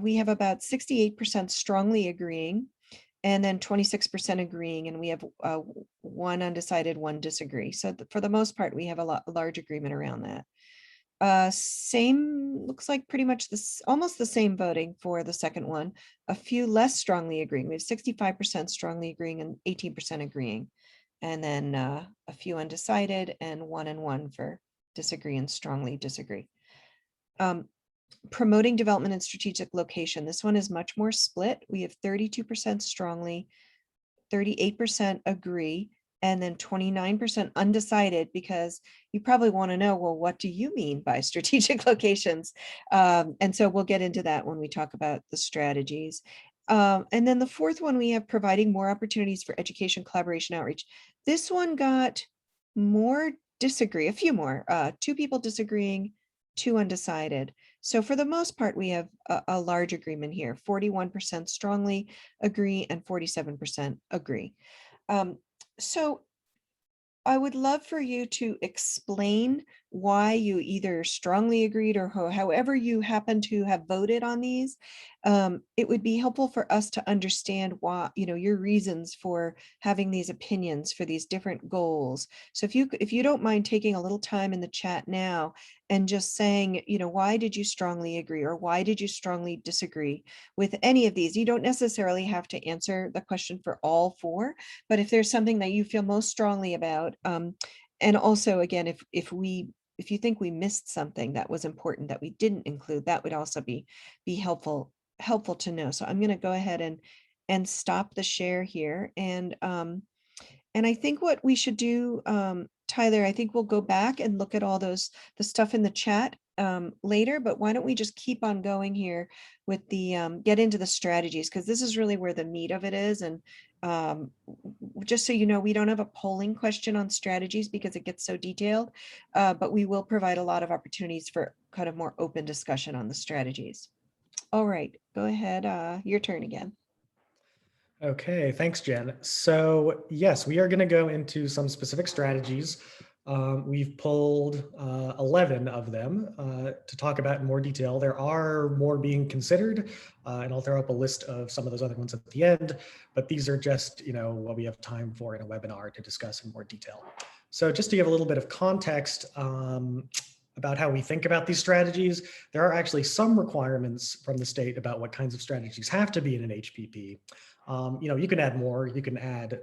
we have about 68% strongly agreeing, and then 26% agreeing, and we have 1 undecided, 1 disagree. So for the most part, we have a large agreement around that. Looks like pretty much almost the same voting for the second one. A few less strongly agreeing. We have 65% strongly agreeing and 18% agreeing. And then a few undecided and 1 and 1 for disagree and strongly disagree. Promoting development in strategic location. This one is much more split. We have 32% strongly, 38% agree, and then 29% undecided, because you probably want to know, well, what do you mean by strategic locations? And so we'll get into that when we talk about the strategies. And then the 4th one, we have providing more opportunities for education, collaboration, outreach. This one got more disagree, a few more, 2 people disagreeing, 2 undecided. So for the most part, we have a large agreement here. 41% strongly agree and 47% agree. So I would love for you to explain why you either strongly agreed or however you happen to have voted on these. It would be helpful for us to understand why, your reasons for having these opinions for these different goals. So if you don't mind taking a little time in the chat now and just saying, why did you strongly agree or why did you strongly disagree with any of these? You don't necessarily have to answer the question for all 4, but if there's something that you feel most strongly about, and also again, if you think we missed something that was important that we didn't include, that would also be helpful to know. So I'm going to go ahead and stop the share here, and And I think what we should do, Tyler, I think we'll go back and look at all the stuff in the chat later, but why don't we just keep on going here with the, get into the strategies, because this is really where the meat of it is. And just so you know, we don't have a polling question on strategies because it gets so detailed, but we will provide a lot of opportunities for kind of more open discussion on the strategies. All right, go ahead, your turn again. Okay, thanks, Jen. So yes, we are going to go into some specific strategies. We've pulled 11 of them to talk about in more detail. There are more being considered, and I'll throw up a list of some of those other ones at the end, but these are just, what we have time for in a webinar to discuss in more detail. So just to give a little bit of context about how we think about these strategies, there are actually some requirements from the state about what kinds of strategies have to be in an HPP. You can add more, you can add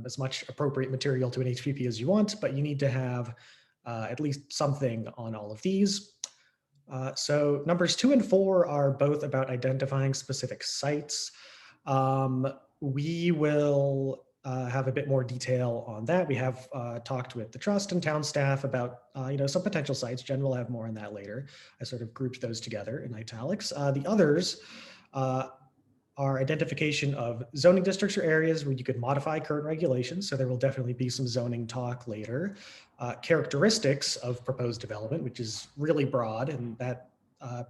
as much appropriate material to an HPP as you want, but you need to have at least something on all of these. So numbers 2 and 4 are both about identifying specific sites. We will have a bit more detail on that. We have talked with the trust and town staff about some potential sites. Jen will have more on that later. I sort of grouped those together in italics. The others are identification of zoning districts or areas where you could modify current regulations. So there will definitely be some zoning talk later. Characteristics of proposed development, which is really broad, and that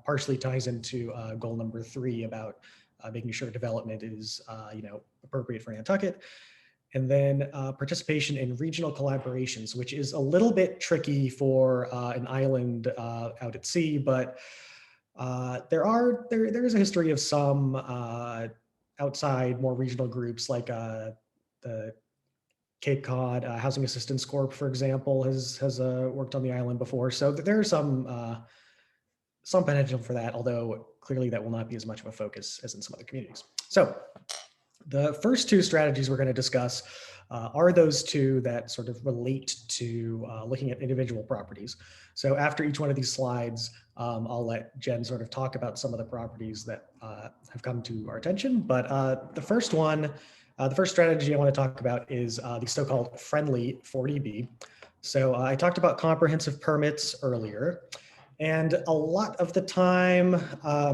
partially ties into goal number 3 about making sure development is appropriate for Nantucket. And then participation in regional collaborations, which is a little bit tricky for an island out at sea, but there is a history of some outside, more regional groups like the Cape Cod Housing Assistance Corp, for example, has worked on the island before. So there are some potential for that, although clearly that will not be as much of a focus as in some other communities. So the first 2 strategies we're going to discuss are those 2 that sort of relate to looking at individual properties. So after each one of these slides, I'll let Jen sort of talk about some of the properties that have come to our attention. But the first one, the first strategy I want to talk about is the so-called friendly 40B. So I talked about comprehensive permits earlier. And a lot of the time,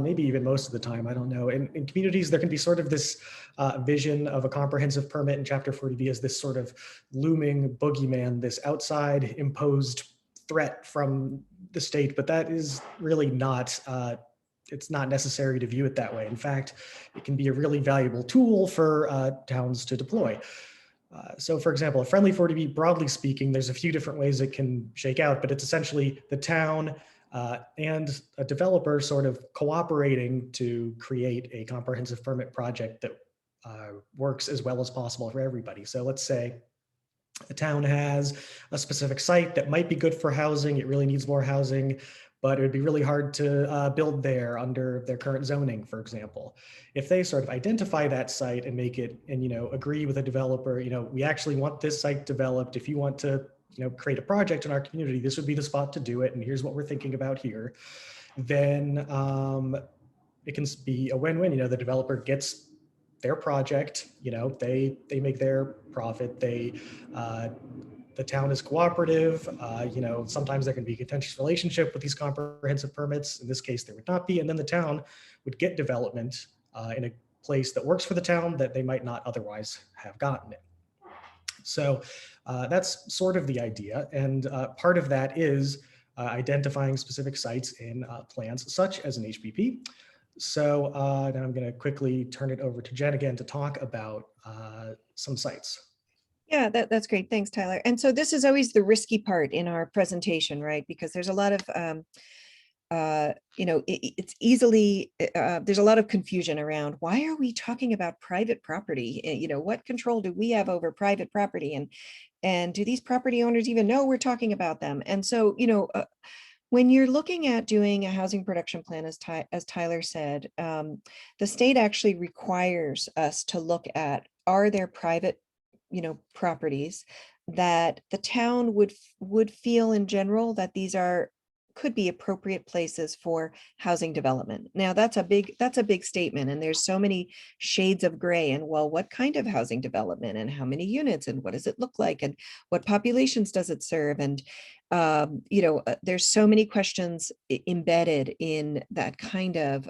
maybe even most of the time, I don't know, in communities, there can be sort of this vision of a comprehensive permit in Chapter 40B as this sort of looming boogeyman, this outside imposed threat from the state, but that is really not, it's not necessary to view it that way. In fact, it can be a really valuable tool for towns to deploy. So for example, a friendly 40B, broadly speaking, there's a few different ways it can shake out, but it's essentially the town and a developer sort of cooperating to create a comprehensive permit project that works as well as possible for everybody. So let's say a town has a specific site that might be good for housing. It really needs more housing, but it would be really hard to build there under their current zoning, for example. If they sort of identify that site and make it, and agree with a developer, we actually want this site developed. If you want to create a project in our community, this would be the spot to do it. And here's what we're thinking about here. Then it can be a win-win. The developer gets their project, they make their profit. The town is cooperative. Sometimes there can be a contentious relationship with these comprehensive permits. In this case, there would not be. And then the town would get development in a place that works for the town that they might not otherwise have gotten it. So that's sort of the idea. And part of that is identifying specific sites in plans such as an HPP. So now I'm going to quickly turn it over to Jen again to talk about some sites. Yeah, that's great. Thanks, Tyler. And so this is always the risky part in our presentation, right? Because there's a lot of it's easily, there's a lot of confusion around why are we talking about private property? What control do we have over private property? And do these property owners even know we're talking about them? And so, when you're looking at doing a housing production plan, as Tyler said, the state actually requires us to look at, are there private, properties that the town would feel in general that these are could be appropriate places for housing development. Now that's a big statement, and there's so many shades of gray. And well, what kind of housing development, and how many units, and what does it look like, and what populations does it serve? And there's so many questions embedded in that kind of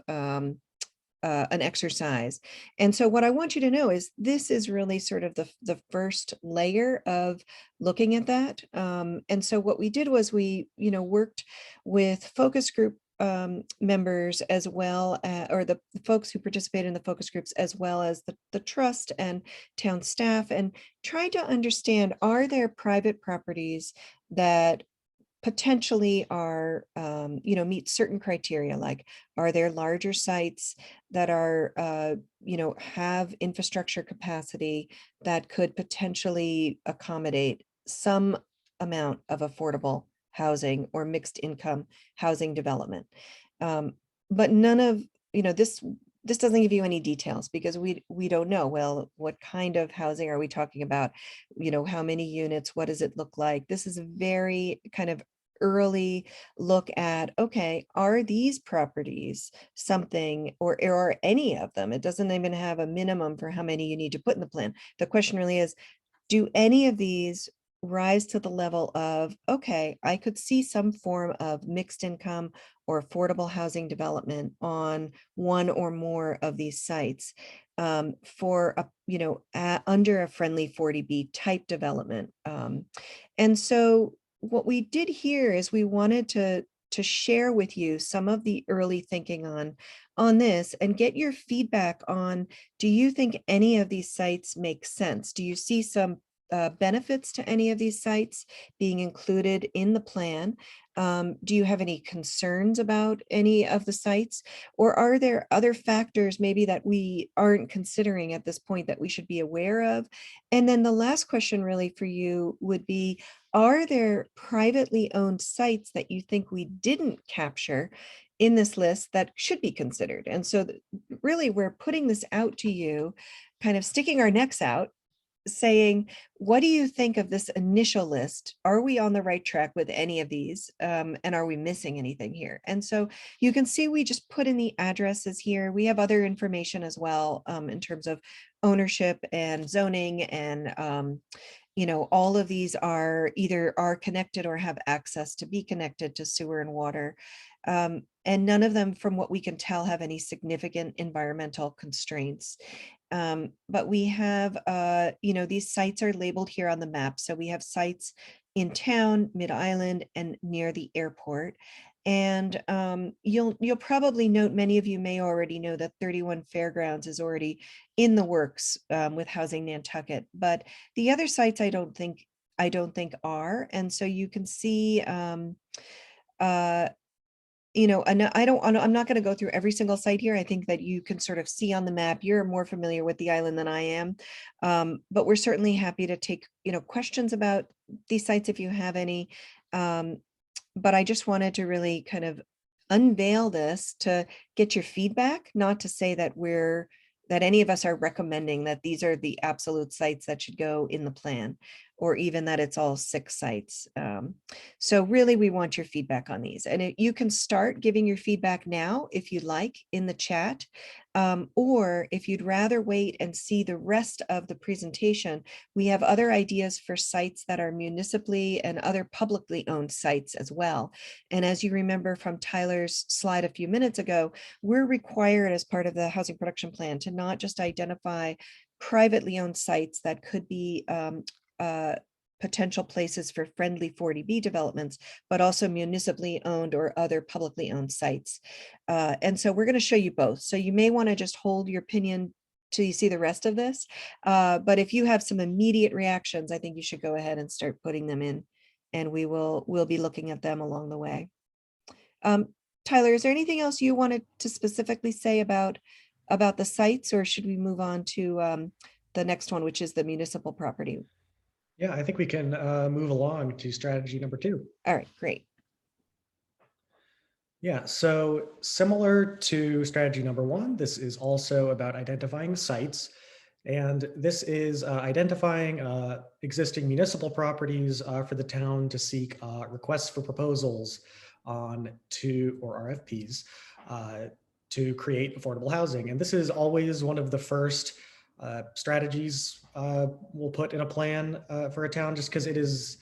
an exercise. And so what I want you to know is this is really sort of the first layer of looking at that. And so what we did was we, worked with focus group members, as well, or the folks who participate in the focus groups, as well as the trust and town staff, and tried to understand, are there private properties that potentially are, meet certain criteria, like are there larger sites that are, have infrastructure capacity that could potentially accommodate some amount of affordable housing or mixed income housing development. But none of, this doesn't give you any details, because we don't know, well, what kind of housing are we talking about? How many units? What does it look like? This is a very kind of early look at, okay, are these properties something, or are any of them? It doesn't even have a minimum for how many you need to put in the plan. The question really is, do any of these rise to the level of, okay, I could see some form of mixed income or affordable housing development on one or more of these sites, for under a friendly 40B type development. And so what we did here is we wanted to share with you some of the early thinking on this, and get your feedback on, do you think any of these sites make sense? Do you see some benefits to any of these sites being included in the plan? Do you have any concerns about any of the sites? Or are there other factors maybe that we aren't considering at this point that we should be aware of? And then the last question really for you would be, are there privately owned sites that you think we didn't capture in this list that should be considered? And so really we're putting this out to you, kind of sticking our necks out, saying, what do you think of this initial list? Are we on the right track with any of these? And are we missing anything here? And so you can see we just put in the addresses here. We have other information as well, in terms of ownership and zoning, and all of these are either are connected or have access to be connected to sewer and water. And none of them, from what we can tell, have any significant environmental constraints. But we have, these sites are labeled here on the map. So we have sites in town, Mid-Island, and near the airport. And you'll probably note, many of you may already know that 31 Fairgrounds is already in the works with Housing Nantucket, but the other sites I don't think are. And so you can see, and I'm not going to go through every single site here. I think that you can sort of see on the map. You're more familiar with the island than I am, but we're certainly happy to take questions about these sites if you have any. But I just wanted to really kind of unveil this to get your feedback, not to say that any of us are recommending that these are the absolute sites that should go in the plan, or even that it's all 6 sites. So really, we want your feedback on these. And you can start giving your feedback now, if you'd like, in the chat, or if you'd rather wait and see the rest of the presentation, we have other ideas for sites that are municipally and other publicly owned sites as well. And as you remember from Tyler's slide a few minutes ago, we're required as part of the housing production plan to not just identify privately owned sites that could be potential places for friendly 40B developments, but also municipally owned or other publicly owned sites. And so we're going to show you both. So you may want to just hold your opinion till you see the rest of this. But if you have some immediate reactions, I think you should go ahead and start putting them in, and we'll be looking at them along the way. Tyler, is there anything else you wanted to specifically say about the sites, or should we move on to the next one, which is the municipal property? Yeah, I think we can move along to strategy number 2. All right, great. Yeah, so similar to strategy number 1, this is also about identifying sites. And this is identifying existing municipal properties for the town to seek requests for proposals on to, or RFPs, to create affordable housing. And this is always one of the first strategies we'll put in a plan for a town, just because it is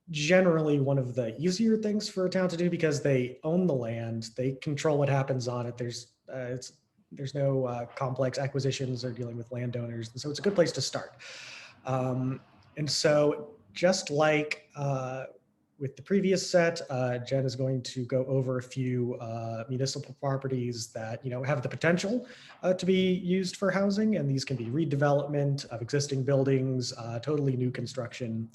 generally one of the easier things for a town to do because they own the land, they control what happens on it. There's no complex acquisitions or dealing with landowners. And so it's a good place to start. And so just like with the previous set, Jen is going to go over a few municipal properties that have the potential to be used for housing, and these can be redevelopment of existing buildings, totally new construction.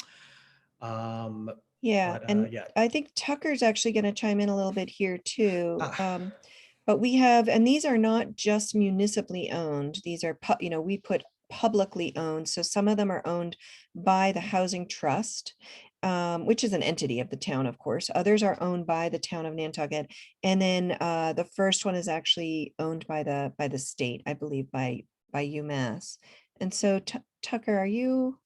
Yeah, and I think Tucker's actually going to chime in a little bit here too. But we have, and these are not just municipally owned. These are, we put publicly owned. So some of them are owned by the Housing Trust, which is an entity of the town, of course. Others are owned by the town of Nantucket. And then the first one is actually owned by the state, I believe, by UMass. And so Tucker, can you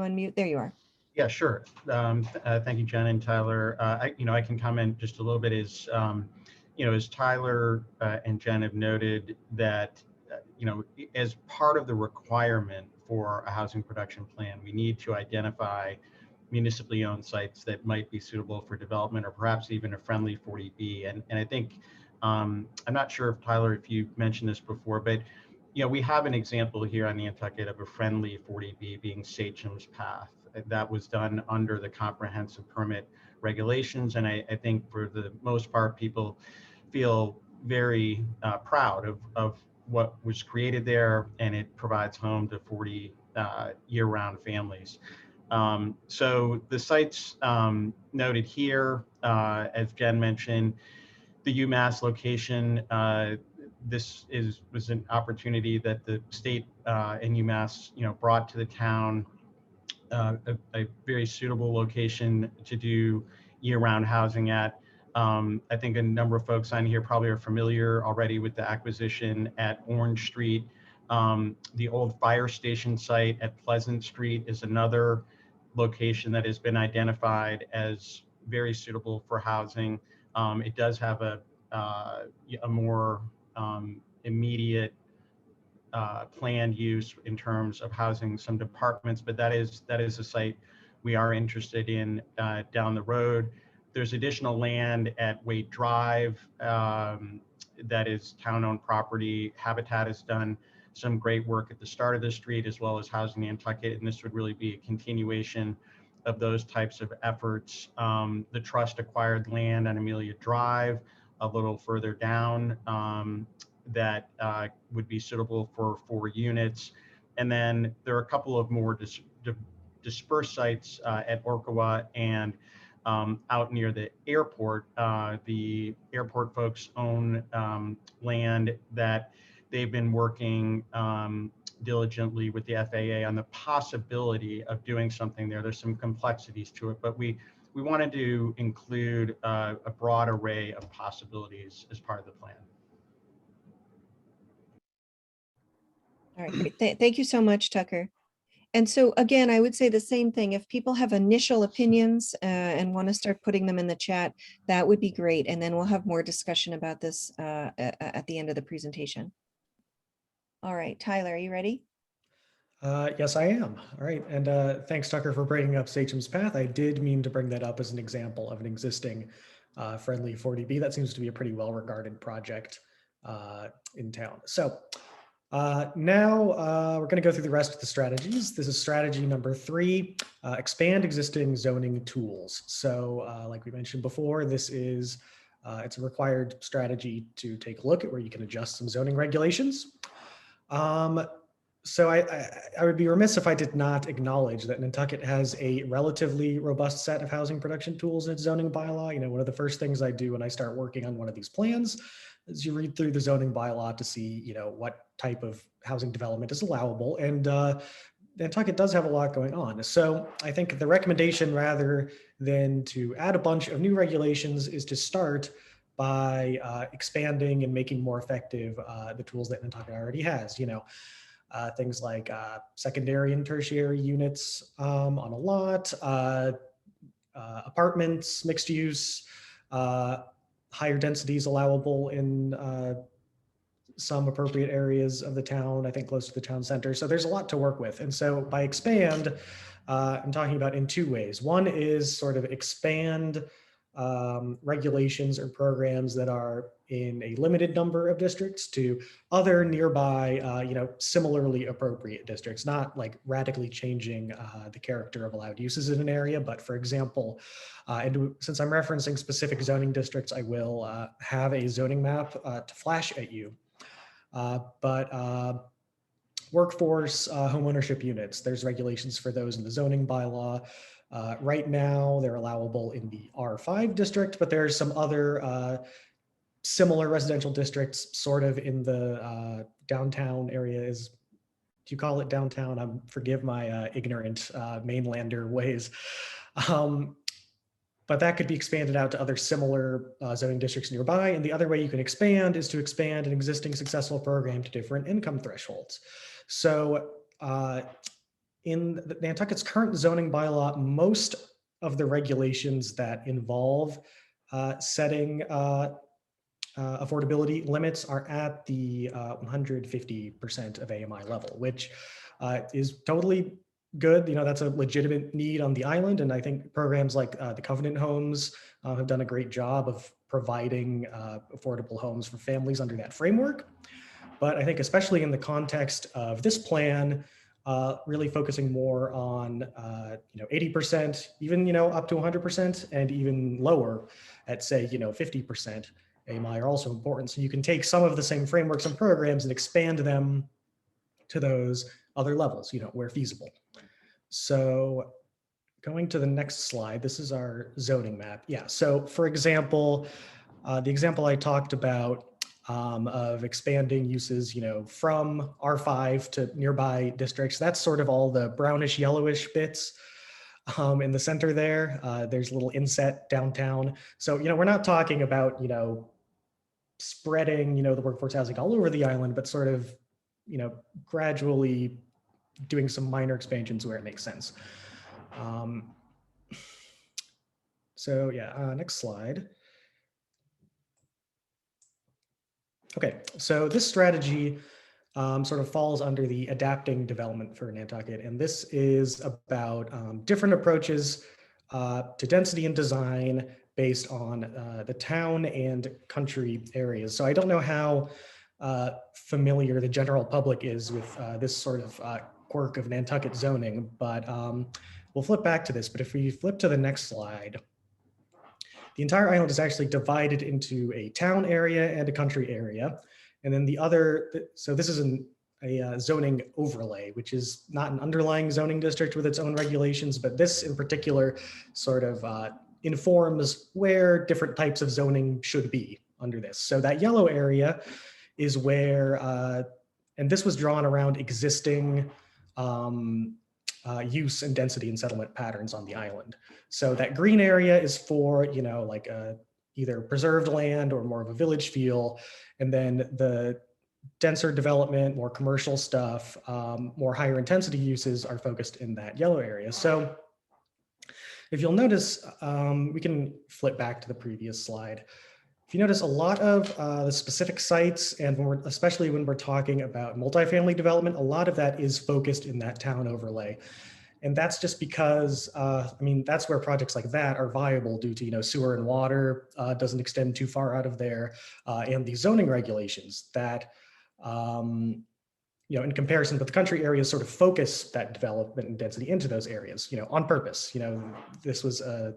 unmute? There you are. Yeah, sure. Thank you, Jen and Tyler. I can comment just a little bit. As Tyler and Jen have noted that, as part of the requirement for a housing production plan, we need to identify municipally owned sites that might be suitable for development, or perhaps even a friendly 40B. And I think, I'm not sure if Tyler, if you mentioned this before, but we have an example here on Nantucket of a friendly 40B being Sachem's Path. That was done under the comprehensive permit regulations. And I think for the most part, people feel very proud of what was created there, and it provides home to 40 year-round families. So the sites noted here, as Jen mentioned, the Umass location, this was an opportunity that the state and UMass, brought to the town, a very suitable location to do year-round housing at. I think a number of folks on here probably are familiar already with the acquisition at Orange Street. The old fire station site at Pleasant Street is another location that has been identified as very suitable for housing. It does have a more immediate planned use in terms of housing some departments, but that is a site we are interested in down the road. There's additional land at Wade Drive that is town-owned property. Habitat has done some great work at the start of the street, as well as Housing Nantucket, and this would really be a continuation of those types of efforts. The trust acquired land on Amelia Drive a little further down that would be suitable for 4 units. And then there are a couple of more dispersed sites at Orkawa and out near the airport. The airport folks own land that they've been working diligently with the FAA on the possibility of doing something there. There's some complexities to it, but we wanted to include a broad array of possibilities as part of the plan. All right, great. Thank you so much, Tucker. And so again, I would say the same thing. If people have initial opinions and want to start putting them in the chat, that would be great. And then we'll have more discussion about this at the end of the presentation. All right, Tyler, are you ready? Yes, I am. All right. And thanks, Tucker, for bringing up Sachem's Path. I did mean to bring that up as an example of an existing friendly 40B. That seems to be a pretty well-regarded project in town. So now we're going to go through the rest of the strategies. This is strategy number 3, expand existing zoning tools. So like we mentioned before, this is it's a required strategy to take a look at where you can adjust some zoning regulations. So I would be remiss if I did not acknowledge that Nantucket has a relatively robust set of housing production tools in its zoning bylaw. One of the first things I do when I start working on one of these plans is you read through the zoning bylaw to see, what type of housing development is allowable. And Nantucket does have a lot going on. So I think the recommendation, rather than to add a bunch of new regulations, is to start by expanding and making more effective the tools that Nantucket already has. Things like secondary and tertiary units on a lot, apartments, mixed use, higher densities allowable in some appropriate areas of the town, I think close to the town center. So there's a lot to work with. And so by expand, I'm talking about in two ways. One is sort of expand regulations or programs that are in a limited number of districts to other nearby, similarly appropriate districts, not like radically changing the character of allowed uses in an area. But for example, and since I'm referencing specific zoning districts, I will have a zoning map to flash at you. Workforce homeownership units, there's regulations for those in the zoning bylaw. Right now, they're allowable in the R5 district, but there's some other similar residential districts sort of in the downtown area. Do you call it downtown? Forgive my ignorant mainlander ways. But that could be expanded out to other similar zoning districts nearby. And the other way you can expand is to expand an existing successful program to different income thresholds. So in Nantucket's current zoning bylaw, most of the regulations that involve setting affordability limits are at the 150% of AMI level, which is totally good. That's a legitimate need on the island. And I think programs like the Covenant Homes have done a great job of providing affordable homes for families under that framework. But I think especially in the context of this plan, really focusing more on 80%, even up to 100%, and even lower at say 50% AMI are also important. So you can take some of the same frameworks and programs and expand them to those other levels, where feasible. So going to the next slide, this is our zoning map. Yeah, so for example, the example I talked about of expanding uses, from R5 to nearby districts, that's sort of all the brownish yellowish bits in the center there. There's a little inset downtown. So, we're not talking about, spreading, the workforce housing all over the island, but sort of, gradually doing some minor expansions where it makes sense. So yeah, next slide. Okay, so this strategy sort of falls under the adapting development for Nantucket. And this is about different approaches to density and design based on the town and country areas. So I don't know how familiar the general public is with this sort of quirk of Nantucket zoning, but we'll flip back to this. But if we flip to the next slide, the entire island is actually divided into a town area and a country area. And then the other, so this is a zoning overlay, which is not an underlying zoning district with its own regulations, but this in particular sort of informs where different types of zoning should be under this. So that yellow area is where, and this was drawn around existing use and density and settlement patterns on the island. So that green area is for, like either preserved land or more of a village feel. And then the denser development, more commercial stuff, more higher intensity uses are focused in that yellow area. So if you'll notice, we can flip back to the previous slide. If you notice, a lot of the specific sites, and especially when we're talking about multifamily development, a lot of that is focused in that town overlay. And that's just because, that's where projects like that are viable due to, sewer and water doesn't extend too far out of there, and the zoning regulations that, in comparison with the country areas, sort of focus that development and density into those areas, on purpose. This was a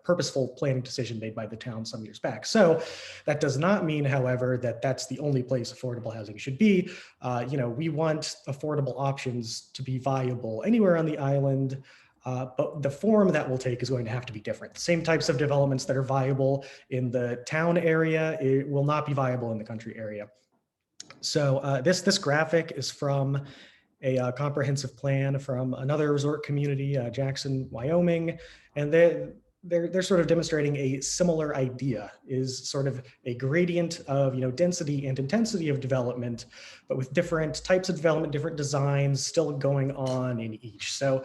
purposeful planning decision made by the town some years back. So that does not mean, however, that that's the only place affordable housing should be. We want affordable options to be viable anywhere on the island, but the form that will take is going to have to be different. The same types of developments that are viable in the town area, it will not be viable in the country area. So this graphic is from a comprehensive plan from another resort community, Jackson, Wyoming, and they're sort of demonstrating a similar idea, is sort of a gradient of density and intensity of development, but with different types of development, different designs still going on in each. So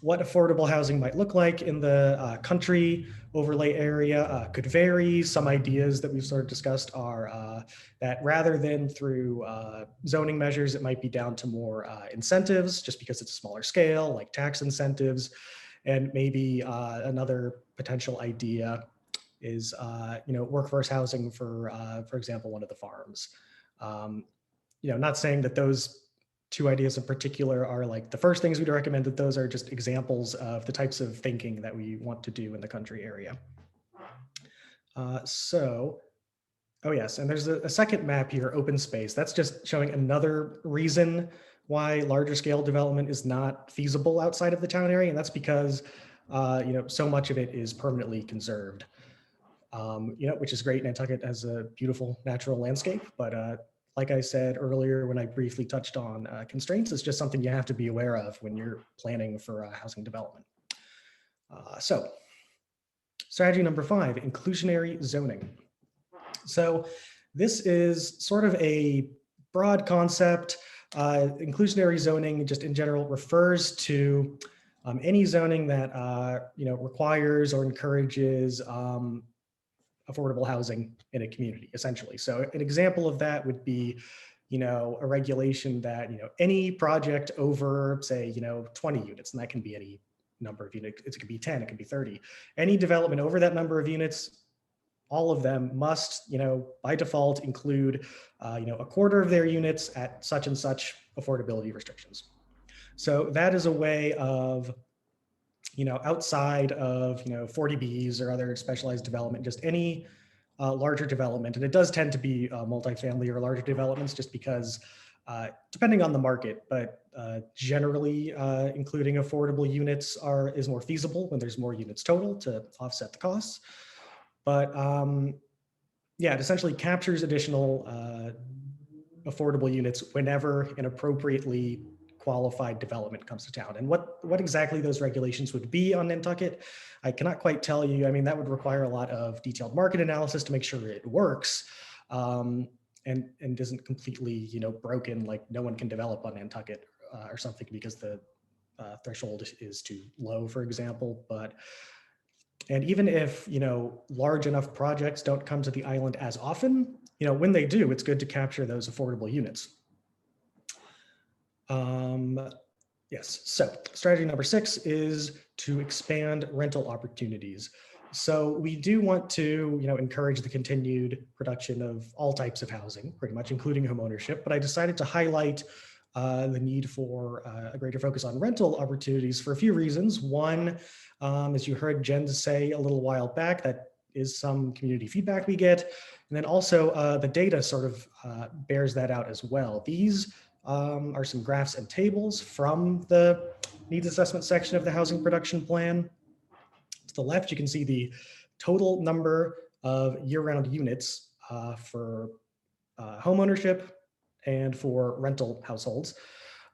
what affordable housing might look like in the country overlay area could vary. Some ideas that we've sort of discussed are that rather than through zoning measures, it might be down to more incentives just because it's a smaller scale, like tax incentives. And maybe another potential idea is, workforce housing for example, one of the farms. Not saying that those two ideas in particular are like the first things we'd recommend, that those are just examples of the types of thinking that we want to do in the country area. Oh yes, and there's a second map here, open space. That's just showing another reason why larger scale development is not feasible outside of the town area, and that's because so much of it is permanently conserved. Which is great. Nantucket has a beautiful natural landscape, but like I said earlier when I briefly touched on constraints, it's just something you have to be aware of when you're planning for housing development. So strategy number 5, inclusionary zoning. So this is sort of a broad concept. Inclusionary zoning just in general refers to any zoning that requires or encourages affordable housing in a community, essentially. So an example of that would be, a regulation that, any project over, say, 20 units, and that can be any number of units, it could be 10, it could be 30. Any development over that number of units, all of them must, by default include, a quarter of their units at such and such affordability restrictions. So that is a way of, outside of, 40Bs or other specialized development, just any larger development. And it does tend to be multifamily or larger developments just because, depending on the market, but generally including affordable units is more feasible when there's more units total to offset the costs. But it essentially captures additional affordable units whenever an appropriately qualified development comes to town. And what exactly those regulations would be on Nantucket, I cannot quite tell you. I mean, that would require a lot of detailed market analysis to make sure it works and isn't completely, broken, like no one can develop on Nantucket or something because the threshold is too low, for example. And even if, large enough projects don't come to the island as often, when they do, it's good to capture those affordable units. Yes, so strategy number 6 is to expand rental opportunities. So we do want to, encourage the continued production of all types of housing, pretty much including homeownership, but I decided to highlight the need for a greater focus on rental opportunities for a few reasons. One, as you heard Jen say a little while back, that is some community feedback we get. And then also the data sort of bears that out as well. These are some graphs and tables from the needs assessment section of the housing production plan. To the left, you can see the total number of year-round units for homeownership and for rental households.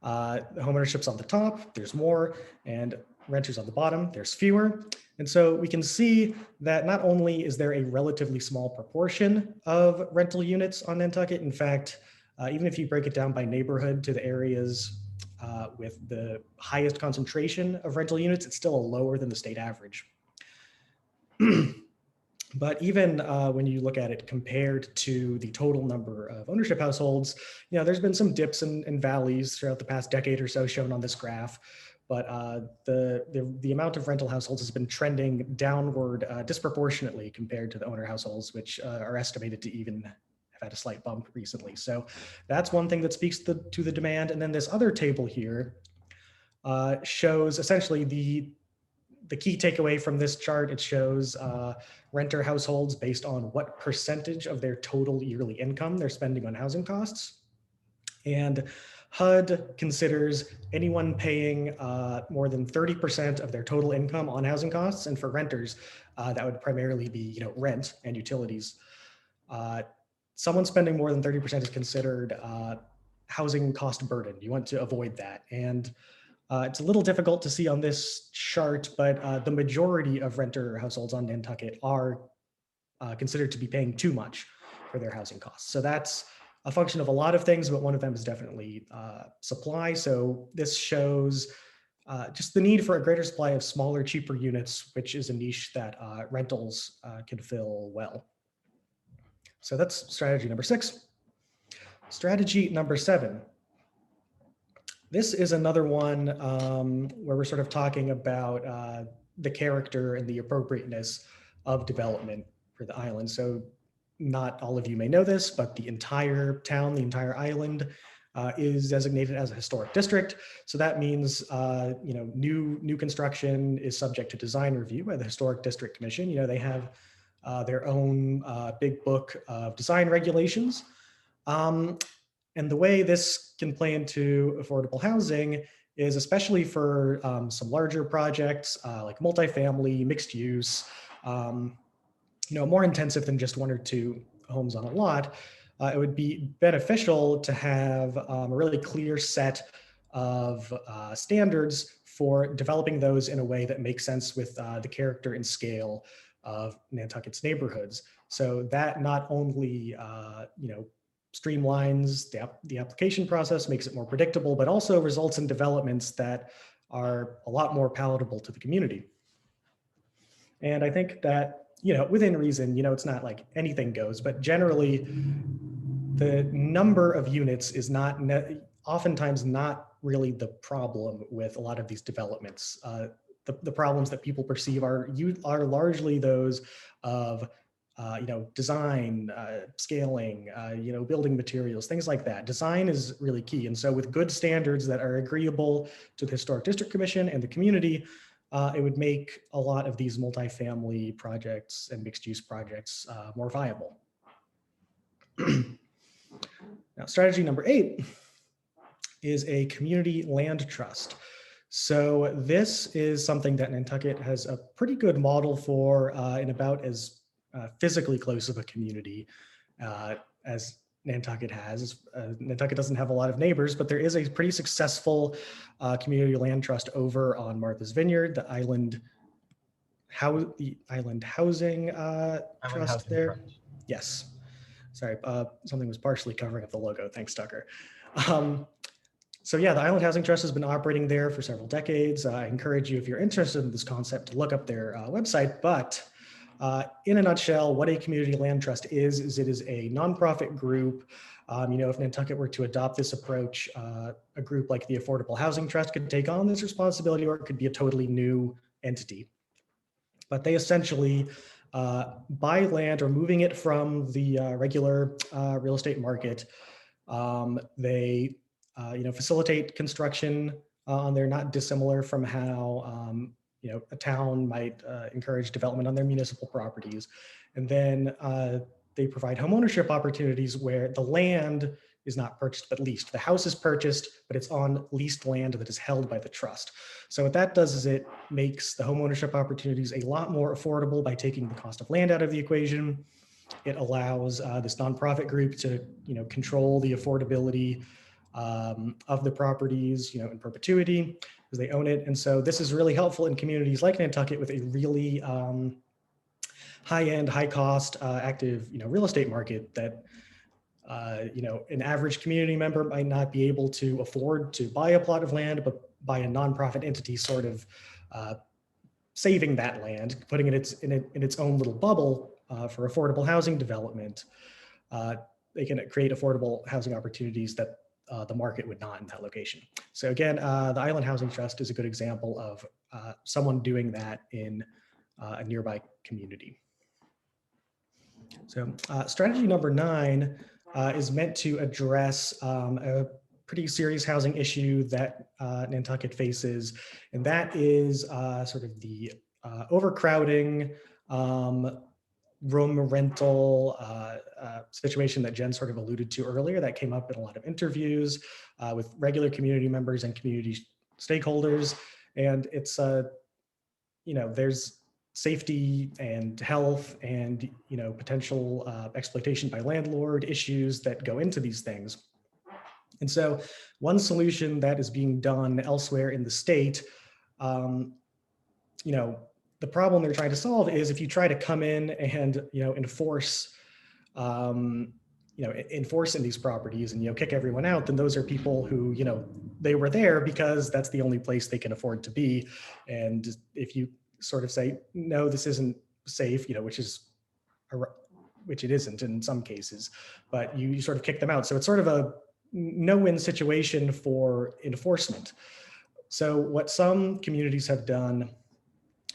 Homeownership's on the top, there's more, and renters on the bottom, there's fewer. And so we can see that not only is there a relatively small proportion of rental units on Nantucket, in fact, even if you break it down by neighborhood to the areas with the highest concentration of rental units, it's still lower than the state average. But even when you look at it compared to the total number of ownership households, there's been some dips and valleys throughout the past decade or so shown on this graph. But the amount of rental households has been trending downward disproportionately compared to the owner households, which are estimated to even have had a slight bump recently. So that's one thing that speaks to the demand. And then this other table here shows essentially the key takeaway from this chart. It shows renter households based on what percentage of their total yearly income they're spending on housing costs. And HUD considers anyone paying more than 30% of their total income on housing costs. And for renters, that would primarily be rent and utilities. Someone spending more than 30% is considered housing cost burden. You want to avoid that. And it's a little difficult to see on this chart, but the majority of renter households on Nantucket are considered to be paying too much for their housing costs. So that's a function of a lot of things, but one of them is definitely supply. So this shows just the need for a greater supply of smaller, cheaper units, which is a niche that rentals can fill well. So that's strategy number 6. Strategy number 7. This is another one where we're sort of talking about the character and the appropriateness of development for the island. So not all of you may know this, but the entire town, the entire island is designated as a historic district. So that means, new construction is subject to design review by the Historic District Commission. They have their own big book of design regulations. And the way this can play into affordable housing is, especially for some larger projects like multifamily, mixed use, more intensive than just 1 or 2 homes on a lot, it would be beneficial to have a really clear set of standards for developing those in a way that makes sense with the character and scale of Nantucket's neighborhoods. So that not only, streamlines the application process, makes it more predictable, but also results in developments that are a lot more palatable to the community. And I think that, within reason, it's not like anything goes, but generally the number of units is oftentimes not really the problem with a lot of these developments. The problems that people perceive are largely those of design, scaling, building materials, things like that. Design is really key. And so with good standards that are agreeable to the Historic District Commission and the community, it would make a lot of these multifamily projects and mixed use projects more viable. Now, strategy number 8 is a community land trust. So this is something that Nantucket has a pretty good model for in about as physically close of a community as Nantucket has. Nantucket doesn't have a lot of neighbors, but there is a pretty successful community land trust over on Martha's Vineyard, the Island Housing Trust there. Yes. Sorry, something was partially covering up the logo. Thanks, Tucker. So yeah, the Island Housing Trust has been operating there for several decades. I encourage you, if you're interested in this concept, to look up their website. But in a nutshell, what a community land trust is it is a nonprofit group. If Nantucket were to adopt this approach, a group like the Affordable Housing Trust could take on this responsibility, or it could be a totally new entity. But they essentially buy land or moving it from the regular real estate market. They facilitate construction on there, not dissimilar from how a town might encourage development on their municipal properties. And then they provide homeownership opportunities where the land is not purchased but leased. The house is purchased, but it's on leased land that is held by the trust. So what that does is it makes the homeownership opportunities a lot more affordable by taking the cost of land out of the equation. It allows this nonprofit group to control the affordability of the properties in perpetuity, because they own it. And so this is really helpful in communities like Nantucket with a really high-end, high-cost, active real estate market that an average community member might not be able to afford to buy a plot of land, but by a nonprofit entity sort of saving that land, putting it in its own little bubble for affordable housing development. They can create affordable housing opportunities that the market would not in that location. So again, the Island Housing Trust is a good example of someone doing that in a nearby community. So strategy number 9 is meant to address a pretty serious housing issue that Nantucket faces, and that is sort of the overcrowding, room rental situation that Jen sort of alluded to earlier, that came up in a lot of interviews with regular community members and community stakeholders. And it's, there's safety and health and, potential exploitation by landlord issues that go into these things. And so one solution that is being done elsewhere in the state, the problem they're trying to solve is if you try to come in and, enforce, enforcing these properties and, kick everyone out, then those are people who, they were there because that's the only place they can afford to be. And if you sort of say, no, this isn't safe, which it isn't in some cases, but you sort of kick them out. So it's sort of a no-win situation for enforcement. So what some communities have done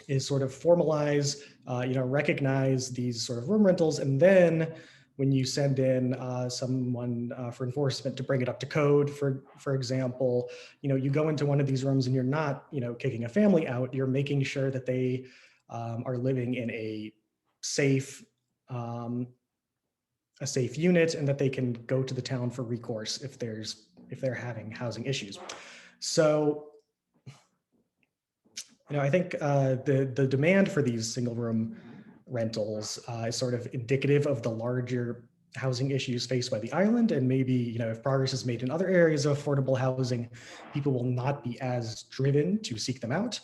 is sort of formalize, recognize these sort of room rentals, and then when you send in someone for enforcement to bring it up to code, for example, you go into one of these rooms and you're not, kicking a family out, you're making sure that they are living in a safe unit and that they can go to the town for recourse if they're having housing issues. So, I think the demand for these single room rentals is sort of indicative of the larger housing issues faced by the island. And maybe, if progress is made in other areas of affordable housing, people will not be as driven to seek them out.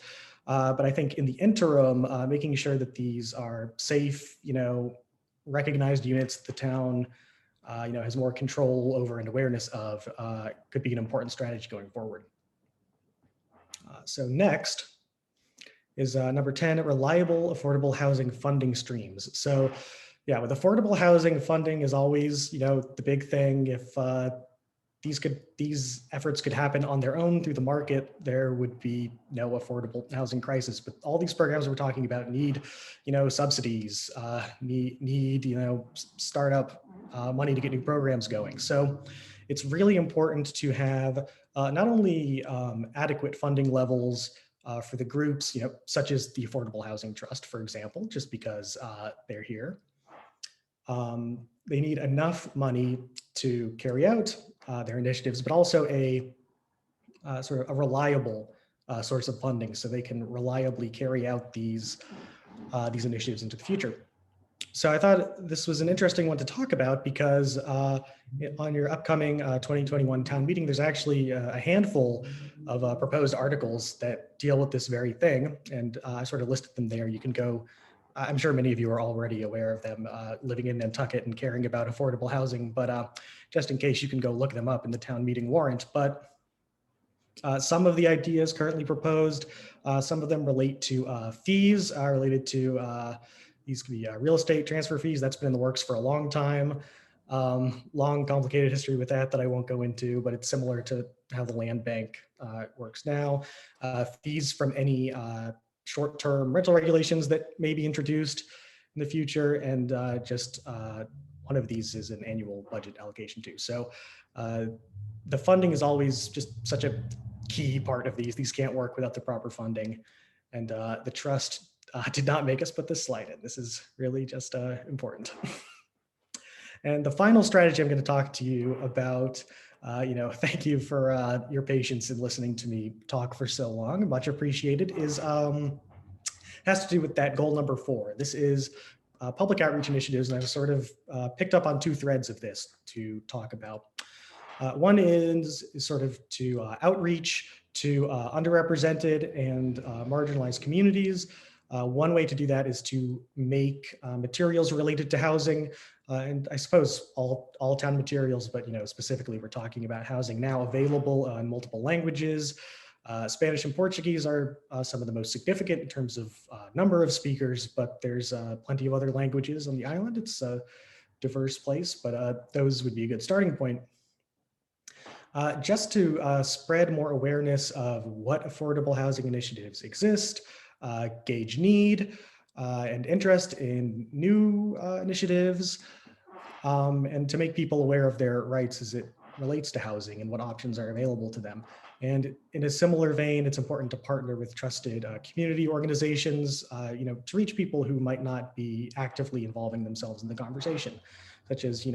But I think in the interim, making sure that these are safe, recognized units the town, has more control over and awareness of could be an important strategy going forward. So next is number 10, reliable, affordable housing funding streams. So yeah, with affordable housing, funding is always, the big thing. If these efforts could happen on their own through the market, there would be no affordable housing crisis. But all these programs we're talking about need, subsidies, need startup money to get new programs going. So it's really important to have not only adequate funding levels for the groups, such as the Affordable Housing Trust, for example, just because they're here. They need enough money to carry out their initiatives, but also a sort of a reliable source of funding, so they can reliably carry out these initiatives into the future. So I thought this was an interesting one to talk about because on your upcoming 2021 town meeting, there's actually a handful of proposed articles that deal with this very thing. And I sort of listed them there. You can go, I'm sure many of you are already aware of them, living in Nantucket and caring about affordable housing, but just in case, you can go look them up in the town meeting warrant. But some of the ideas currently proposed, some of them relate to fees related to these could be real estate transfer fees. That's been in the works for a long time. Long, complicated history with that I won't go into, but it's similar to how the land bank works now. Fees from any short-term rental regulations that may be introduced in the future. And just one of these is an annual budget allocation too. So the funding is always just such a key part of these. These can't work without the proper funding. And the trust did not make us put this slide in. This is really just important. And the final strategy I'm going to talk to you about, thank you for your patience in listening to me talk for so long, much appreciated, is has to do with that goal number 4. This is public outreach initiatives, and I've sort of picked up on 2 threads of this to talk about. One is sort of to outreach to underrepresented and marginalized communities. One way to do that is to make materials related to housing, and I suppose all town materials, but specifically we're talking about housing now, available in multiple languages. Spanish and Portuguese are some of the most significant in terms of number of speakers, but there's plenty of other languages on the island. It's a diverse place, but those would be a good starting point. Just to spread more awareness of what affordable housing initiatives exist, gauge need and interest in new initiatives, and to make people aware of their rights as it relates to housing and what options are available to them. And in a similar vein, it's important to partner with trusted community organizations, to reach people who might not be actively involving themselves in the conversation, such as,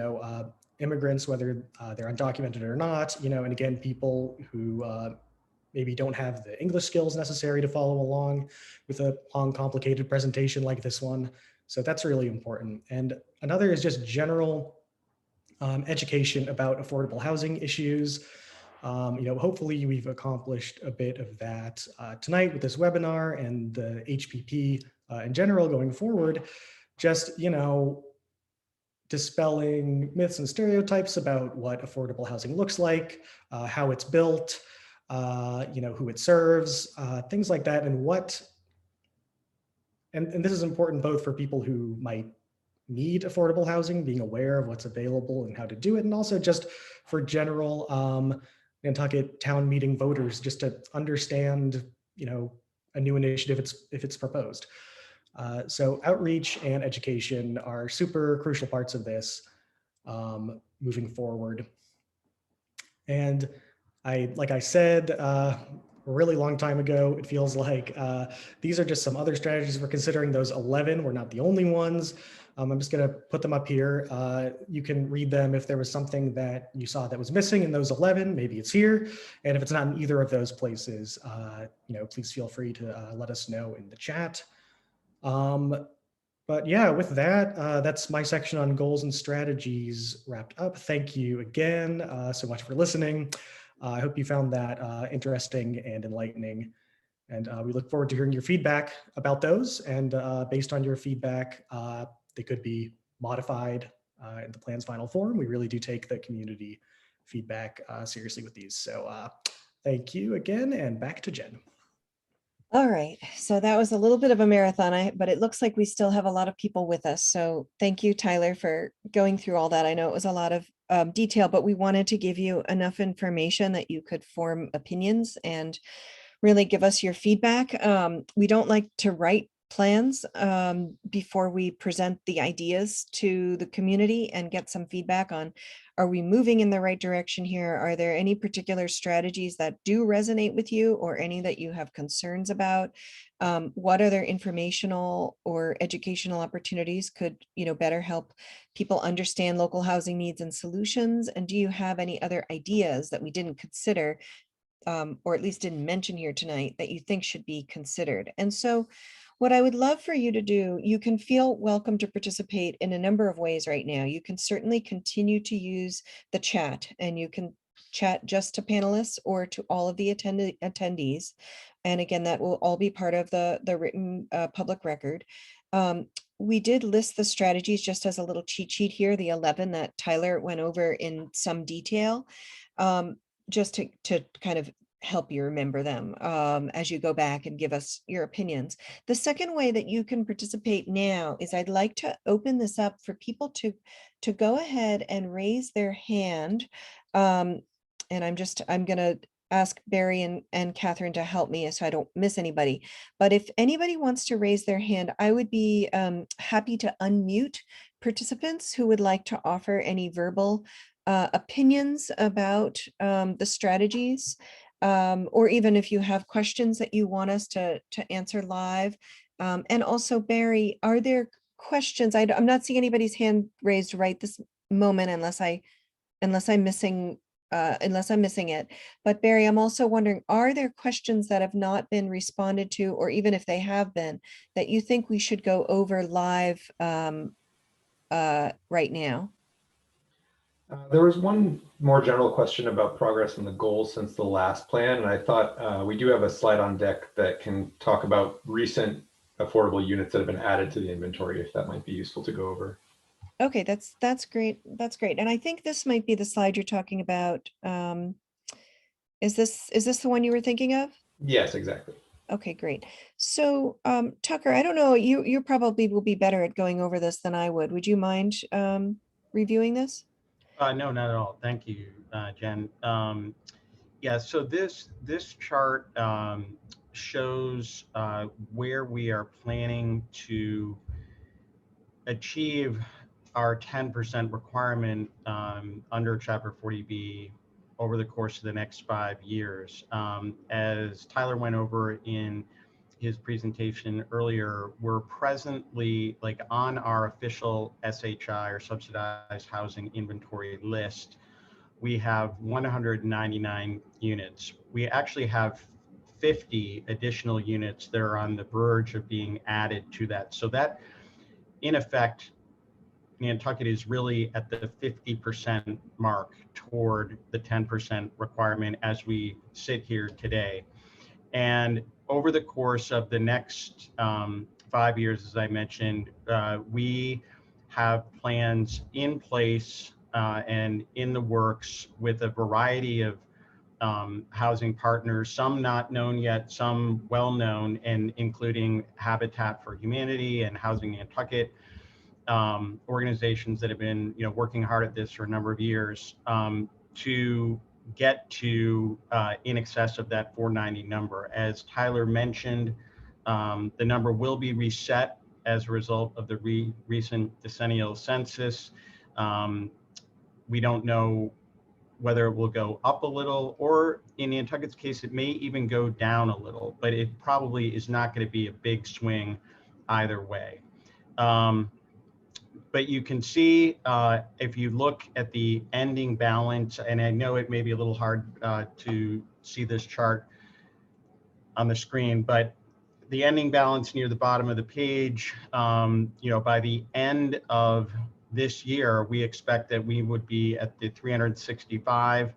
immigrants, whether they're undocumented or not, and again, people who maybe don't have the English skills necessary to follow along with a long, complicated presentation like this one. So that's really important. And another is just general education about affordable housing issues. Hopefully we've accomplished a bit of that tonight with this webinar and the HPP in general going forward. Just, to dispelling myths and stereotypes about what affordable housing looks like, how it's built, who it serves, things like that, and this is important both for people who might need affordable housing, being aware of what's available and how to do it, and also just for general Nantucket town meeting voters, just to understand, a new initiative if it's proposed. So outreach and education are super crucial parts of this moving forward. And like I said, a really long time ago, it feels like these are just some other strategies we're considering. Those 11 were not the only ones. I'm just going to put them up here. You can read them if there was something that you saw that was missing in those 11, maybe it's here. And if it's not in either of those places, please feel free to let us know in the chat. But yeah, with that, that's my section on goals and strategies wrapped up. Thank you again so much for listening. I hope you found that interesting and enlightening. And we look forward to hearing your feedback about those. And based on your feedback, they could be modified in the plan's final form. We really do take the community feedback seriously with these. So thank you again, and back to Jen. All right, so that was a little bit of a marathon, but it looks like we still have a lot of people with us. So thank you, Tyler, for going through all that. I know it was a lot of detail, but we wanted to give you enough information that you could form opinions and really give us your feedback. We don't like to write plans before we present the ideas to the community and get some feedback on, are we moving in the right direction here? Are there any particular strategies that do resonate with you, or any that you have concerns about? What other informational or educational opportunities could better help people understand local housing needs and solutions? And do you have any other ideas that we didn't consider, or at least didn't mention here tonight, that you think should be considered? And so what I would love for you to do, you can feel welcome to participate in a number of ways right now. You can certainly continue to use the chat, and you can chat just to panelists or to all of the attendees. And again, that will all be part of the written public record. We did list the strategies just as a little cheat sheet here, the 11 that Tyler went over in some detail, just to kind of help you remember them as you go back and give us your opinions. The second way that you can participate now is I'd like to open this up for people to go ahead and raise their hand. And I'm going to ask Barry and Katherine to help me so I don't miss anybody. But if anybody wants to raise their hand, I would be happy to unmute participants who would like to offer any verbal opinions about the strategies. Or even if you have questions that you want us to answer live. And also, Barry, are there questions? I'm not seeing anybody's hand raised right this moment, unless I'm missing it. But Barry, I'm also wondering, are there questions that have not been responded to, or even if they have been, that you think we should go over live right now? There was one more general question about progress in the goals since the last plan, and I thought we do have a slide on deck that can talk about recent affordable units that have been added to the inventory, if that might be useful to go over. Okay, that's great. That's great. And I think this might be the slide you're talking about. Is this the one you were thinking of? Yes, exactly. Okay, great. So Tucker, I don't know, you probably will be better at going over this than I would. Would you mind reviewing this? No, not at all. Thank you, Jen. Yeah, so this chart shows where we are planning to achieve our 10% requirement under Chapter 40B over the course of the next 5 years. As Tyler went over in his presentation earlier, we're presently on our official SHI, or subsidized housing inventory list. We have 199 units. We actually have 50 additional units that are on the verge of being added to that. So that, in effect, Nantucket is really at the 50% mark toward the 10% requirement as we sit here today. And over the course of the next 5 years, as I mentioned, we have plans in place and in the works with a variety of housing partners, some not known yet, some well known, and including Habitat for Humanity and Housing Nantucket, organizations that have been working hard at this for a number of years to get to in excess of that 490 number. As Tyler mentioned, the number will be reset as a result of the recent decennial census. We don't know whether it will go up a little, or in Nantucket's case, it may even go down a little, but it probably is not going to be a big swing either way. But you can see, if you look at the ending balance, and I know it may be a little hard to see this chart on the screen, but the ending balance near the bottom of the page, by the end of this year, we expect that we would be at the 365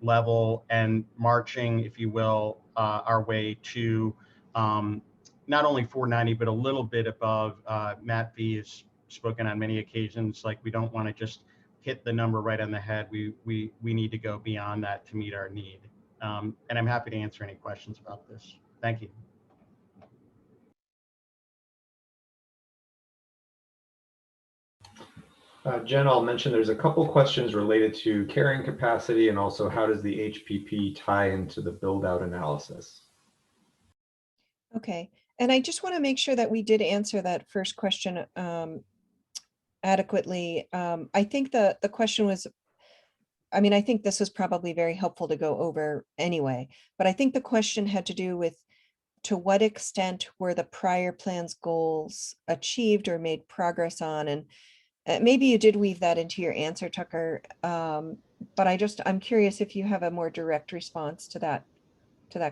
level and marching, if you will, our way to not only 490, but a little bit above. Matt V has spoken on many occasions, like we don't want to just hit the number right on the head. We need to go beyond that to meet our need. And I'm happy to answer any questions about this. Thank you. Jen, I'll mention there's a couple questions related to carrying capacity and also how does the HPP tie into the build out analysis? Okay, and I just want to make sure that we did answer that first question adequately. I think the question was, I mean, I think this was probably very helpful to go over anyway, but I think the question had to do with to what extent were the prior plan's goals achieved or made progress on, and maybe you did weave that into your answer, Tucker, but I'm curious if you have a more direct response to that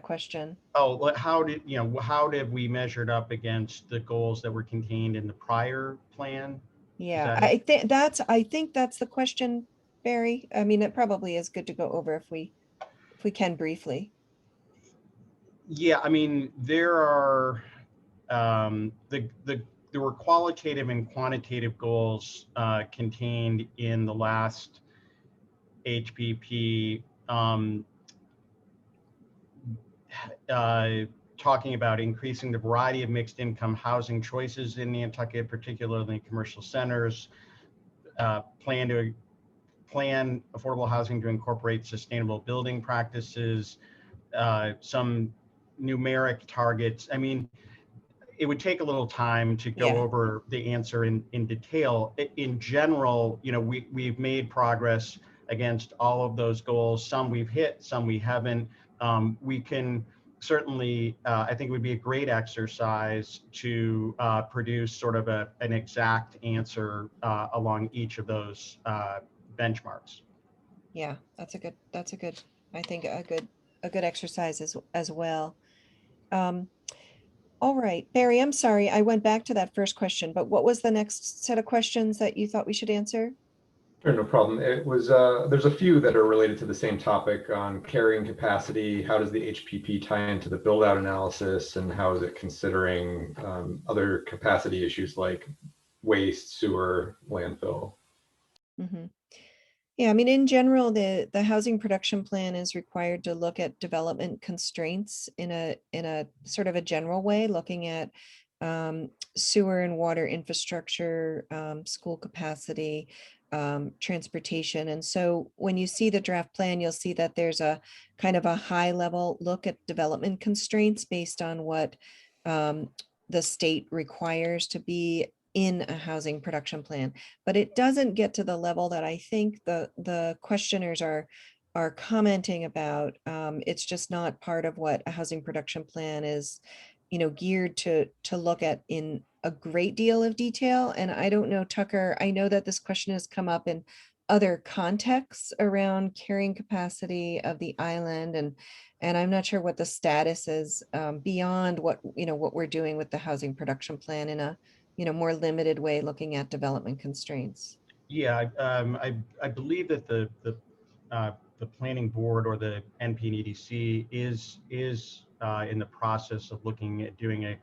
question. Oh, how did we measured up against the goals that were contained in the prior plan? Yeah, I think that's the question, Barry. I mean, it probably is good to go over if we can briefly. Yeah, I mean, there are there were qualitative and quantitative goals contained in the last HPP, talking about increasing the variety of mixed income housing choices in Nantucket, particularly in commercial centers, plan affordable housing to incorporate sustainable building practices, some numeric targets. I mean, it would take a little time to go over the answer in detail. In general, we've made progress against all of those goals. Some we've hit, some we haven't. We can certainly, I think it would be a great exercise to produce sort of an exact answer along each of those benchmarks. Yeah, that's a good, I think a good exercise as well. All right, Barry, I'm sorry, I went back to that first question, but what was the next set of questions that you thought we should answer? Sure, no problem. It was, there's a few that are related to the same topic on carrying capacity. How does the HPP tie into the build out analysis, and how is it considering other capacity issues like waste, sewer, landfill? Mm-hmm. Yeah, I mean, in general, the housing production plan is required to look at development constraints in a sort of a general way, looking at sewer and water infrastructure, school capacity, transportation. And so when you see the draft plan, you'll see that there's a kind of a high level look at development constraints based on what the state requires to be in a housing production plan, but it doesn't get to the level that I think the questioners are commenting about. It's just not part of what a housing production plan is, geared to look at in a great deal of detail. And I don't know, Tucker, I know that this question has come up in other contexts around carrying capacity of the island, and I'm not sure what the status is beyond what we're doing with the housing production plan in a more limited way, looking at development constraints. Yeah, I believe that the planning board or the NPNEDC is in the process of looking at doing a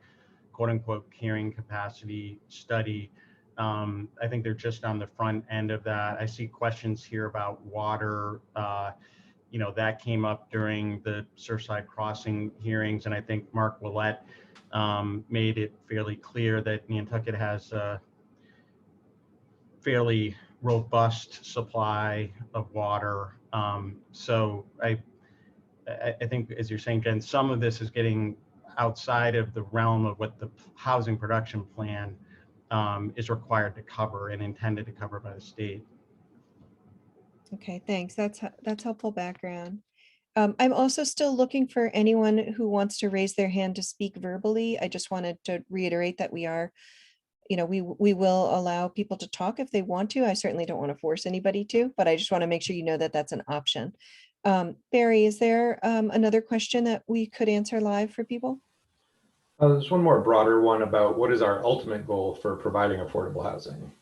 quote unquote carrying capacity study. I think they're just on the front end of that. I see questions here about water. That came up during the Surfside Crossing hearings, and I think Mark Willett made it fairly clear that Nantucket has a fairly robust supply of water. So I think, as you're saying, Jen, some of this is getting outside of the realm of what the housing production plan is required to cover and intended to cover by the state. Okay, thanks. That's helpful background. I'm also still looking for anyone who wants to raise their hand to speak verbally. I just wanted to reiterate that we are, we will allow people to talk if they want to. I certainly don't want to force anybody to, but I just want to make sure you know that that's an option. Barry, is there another question that we could answer live for people? There's one more broader one about what is our ultimate goal for providing affordable housing?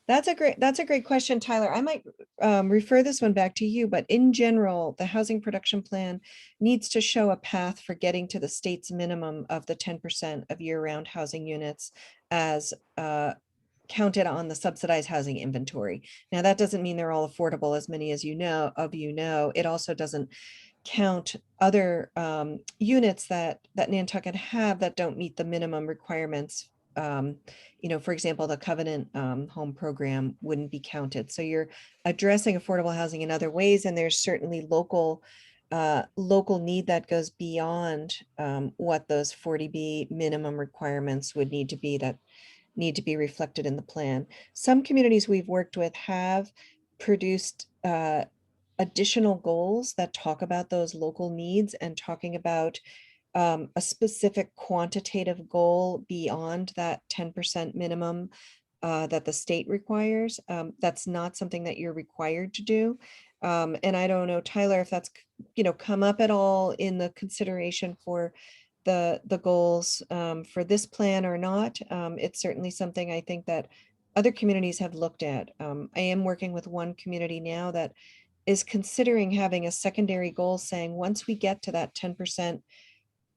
That's a great question, Tyler. I might refer this one back to you, but in general, the housing production plan needs to show a path for getting to the state's minimum of the 10% of year-round housing units as counted on the subsidized housing inventory. Now, that doesn't mean they're all affordable, as many as you know. It also doesn't count other units that Nantucket have that don't meet the minimum requirements. For example, the Covenant home program wouldn't be counted. So you're addressing affordable housing in other ways, and there's certainly local need that goes beyond what those 40B minimum requirements would need to be reflected in the plan. Some communities we've worked with have produced additional goals that talk about those local needs and talking about a specific quantitative goal beyond that 10% minimum that the state requires. That's not something that you're required to do. And I don't know, Tyler, if that's come up at all in the consideration for the goals for this plan or not. It's certainly something I think that other communities have looked at. I am working with one community now that is considering having a secondary goal saying, once we get to that 10%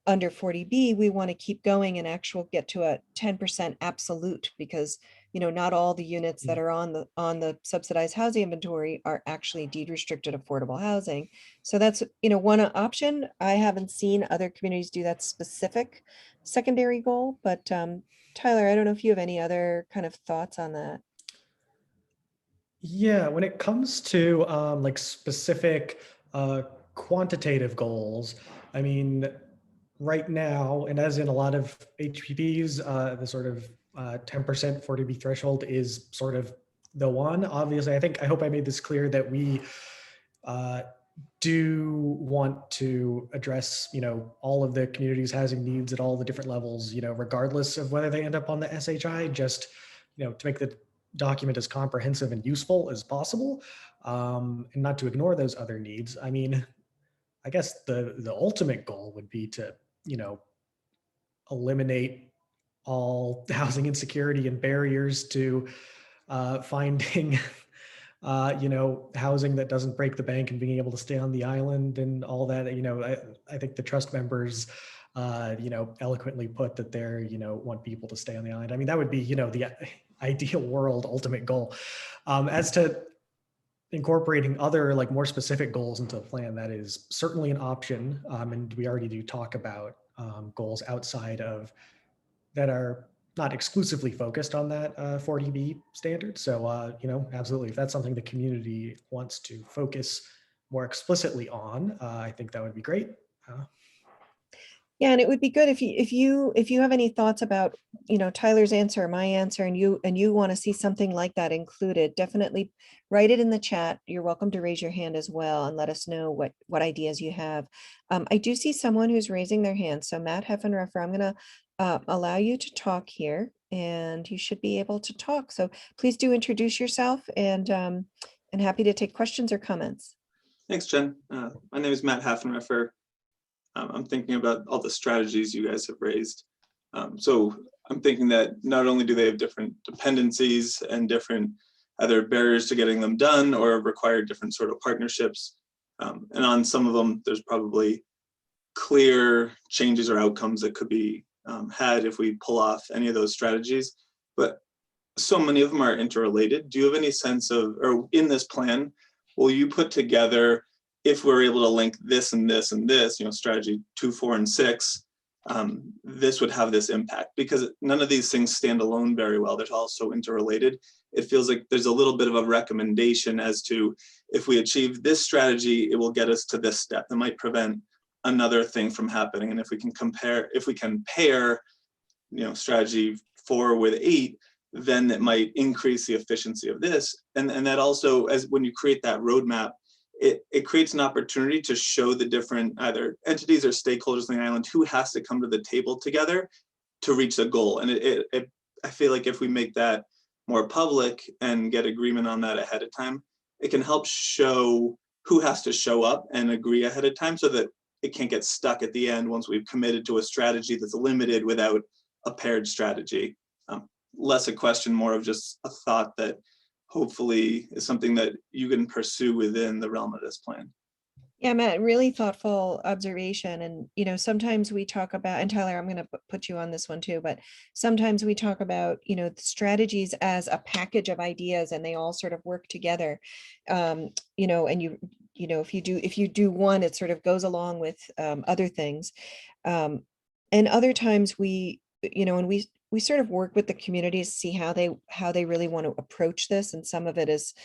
under 40B, we want to keep going and get to a 10% absolute, because not all the units that are on the subsidized housing inventory are actually deed restricted affordable housing. So that's one option. I haven't seen other communities do that specific secondary goal, but Tyler, I don't know if you have any other kind of thoughts on that. Yeah, when it comes to like specific quantitative goals, I mean, right now, and as in a lot of HPPs, the sort of 10% 40B threshold is sort of the one. Obviously, I hope I made this clear that we do want to address, all of the community's housing needs at all the different levels, regardless of whether they end up on the SHI, just, to make the document as comprehensive and useful as possible, and not to ignore those other needs. I mean, I guess the ultimate goal would be to, eliminate all housing insecurity and barriers to finding, housing that doesn't break the bank and being able to stay on the island and all that. I think the trust members, eloquently put that they're, want people to stay on the island. I mean, that would be, the ideal world ultimate goal. As to incorporating other like more specific goals into the plan, that is certainly an option. And we already do talk about goals outside of that are not exclusively focused on that 40B standard. So, absolutely, if that's something the community wants to focus more explicitly on, I think that would be great. Yeah, and it would be good if you have any thoughts about, Tyler's answer, my answer, and you want to see something like that included, definitely write it in the chat. You're welcome to raise your hand as well and let us know what ideas you have. I do see someone who's raising their hand. So Matt Heffenreffer, I'm going to allow you to talk here, and you should be able to talk. So please do introduce yourself, and happy to take questions or comments. Thanks, Jen. My name is Matt Heffenreffer. I'm thinking about all the strategies you guys have raised. So I'm thinking that not only do they have different dependencies and different either barriers to getting them done or require different sort of partnerships. And on some of them, there's probably clear changes or outcomes that could be had if we pull off any of those strategies. But so many of them are interrelated. Do you have any sense of, or in this plan, will you put together, if we're able to link this and this and this, strategy 2, 4, and 6, this would have this impact? Because none of these things stand alone very well. They're all so interrelated. It feels like there's a little bit of a recommendation as to, if we achieve this strategy, it will get us to this step. That might prevent another thing from happening. And if we can pair, strategy 4 with 8, then it might increase the efficiency of this. And that also, as when you create that roadmap, it creates an opportunity to show the different either entities or stakeholders on the island who has to come to the table together to reach the goal. And I feel like if we make that more public and get agreement on that ahead of time, it can help show who has to show up and agree ahead of time, so that it can't get stuck at the end once we've committed to a strategy that's limited without a paired strategy. Less a question, more of just a thought that hopefully is something that you can pursue within the realm of this plan. Yeah, Matt, really thoughtful observation. And, sometimes we talk about, and Tyler, I'm going to put you on this one too, but sometimes we talk about, strategies as a package of ideas, and they all sort of work together. And if you do one, it sort of goes along with other things. And other times we sort of work with the communities to see how they really want to approach this. And some of it's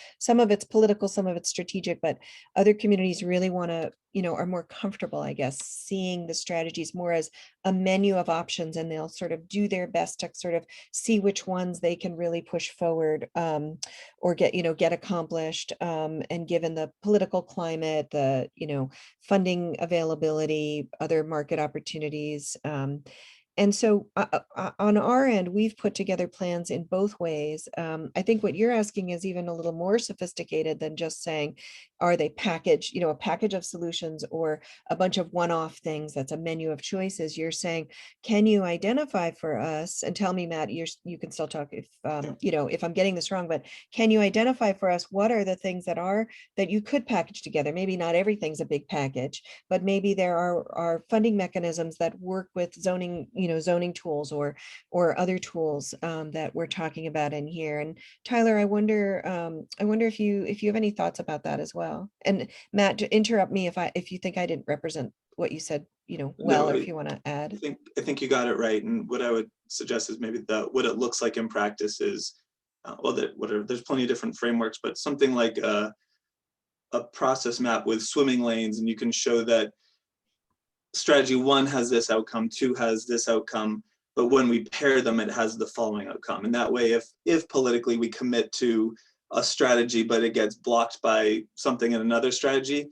political, some of it's strategic, but other communities really want to, are more comfortable, I guess, seeing the strategies more as a menu of options, and they'll sort of do their best to sort of see which ones they can really push forward or get accomplished. And given the political climate, the, funding availability, other market opportunities, and so on our end, we've put together plans in both ways. I think what you're asking is even a little more sophisticated than just saying, are they packaged, a package of solutions or a bunch of one-off things that's a menu of choices. You're saying, can you identify for us, and tell me, Matt, you can still talk if, if I'm getting this wrong, but can you identify for us what are the things that you could package together? Maybe not everything's a big package, but maybe there are funding mechanisms that work with zoning, zoning tools or other tools that we're talking about in here. And Tyler, I wonder if you have any thoughts about that as well. And Matt, interrupt me if you think I didn't represent what you said, well, No, or if you want to add. I think you got it right. And what I would suggest is maybe what it looks like in practice is, there's plenty of different frameworks, but something like a process map with swimming lanes, and you can show that strategy 1 has this outcome, 2 has this outcome, but when we pair them, it has the following outcome. And that way, if politically we commit to a strategy, but it gets blocked by something in another strategy,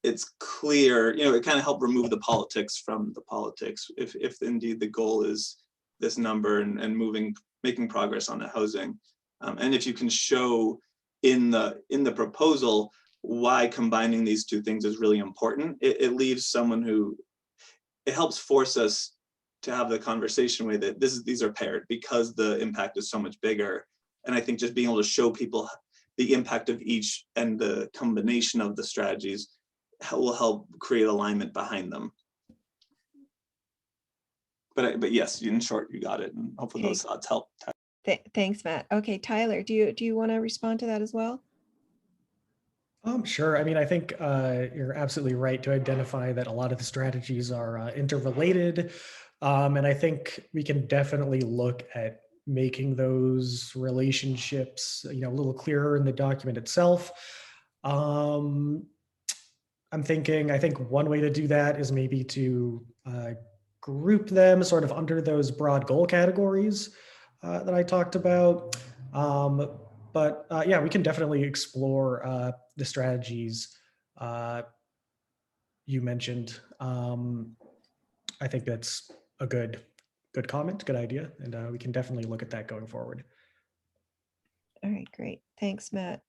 it's clear, it kind of helped remove the politics from the politics. If indeed the goal is this number and making progress on the housing. And if you can show in the proposal why combining these two things is really important, it leaves someone it helps force us to have the conversation with it. These are paired because the impact is so much bigger. And I think just being able to show people the impact of each and the combination of the strategies will help create alignment behind them. But yes, in short, you got it. And hopefully those thoughts help. Thanks, Matt. Okay, Tyler, do you want to respond to that as well? Sure. I mean, I think you're absolutely right to identify that a lot of the strategies are interrelated. And I think we can definitely look at making those relationships, a little clearer in the document itself. I think one way to do that is maybe to group them sort of under those broad goal categories that I talked about. But yeah, we can definitely explore the strategies you mentioned. I think that's a good comment, good idea, and we can definitely look at that going forward. All right, great. Thanks, Matt.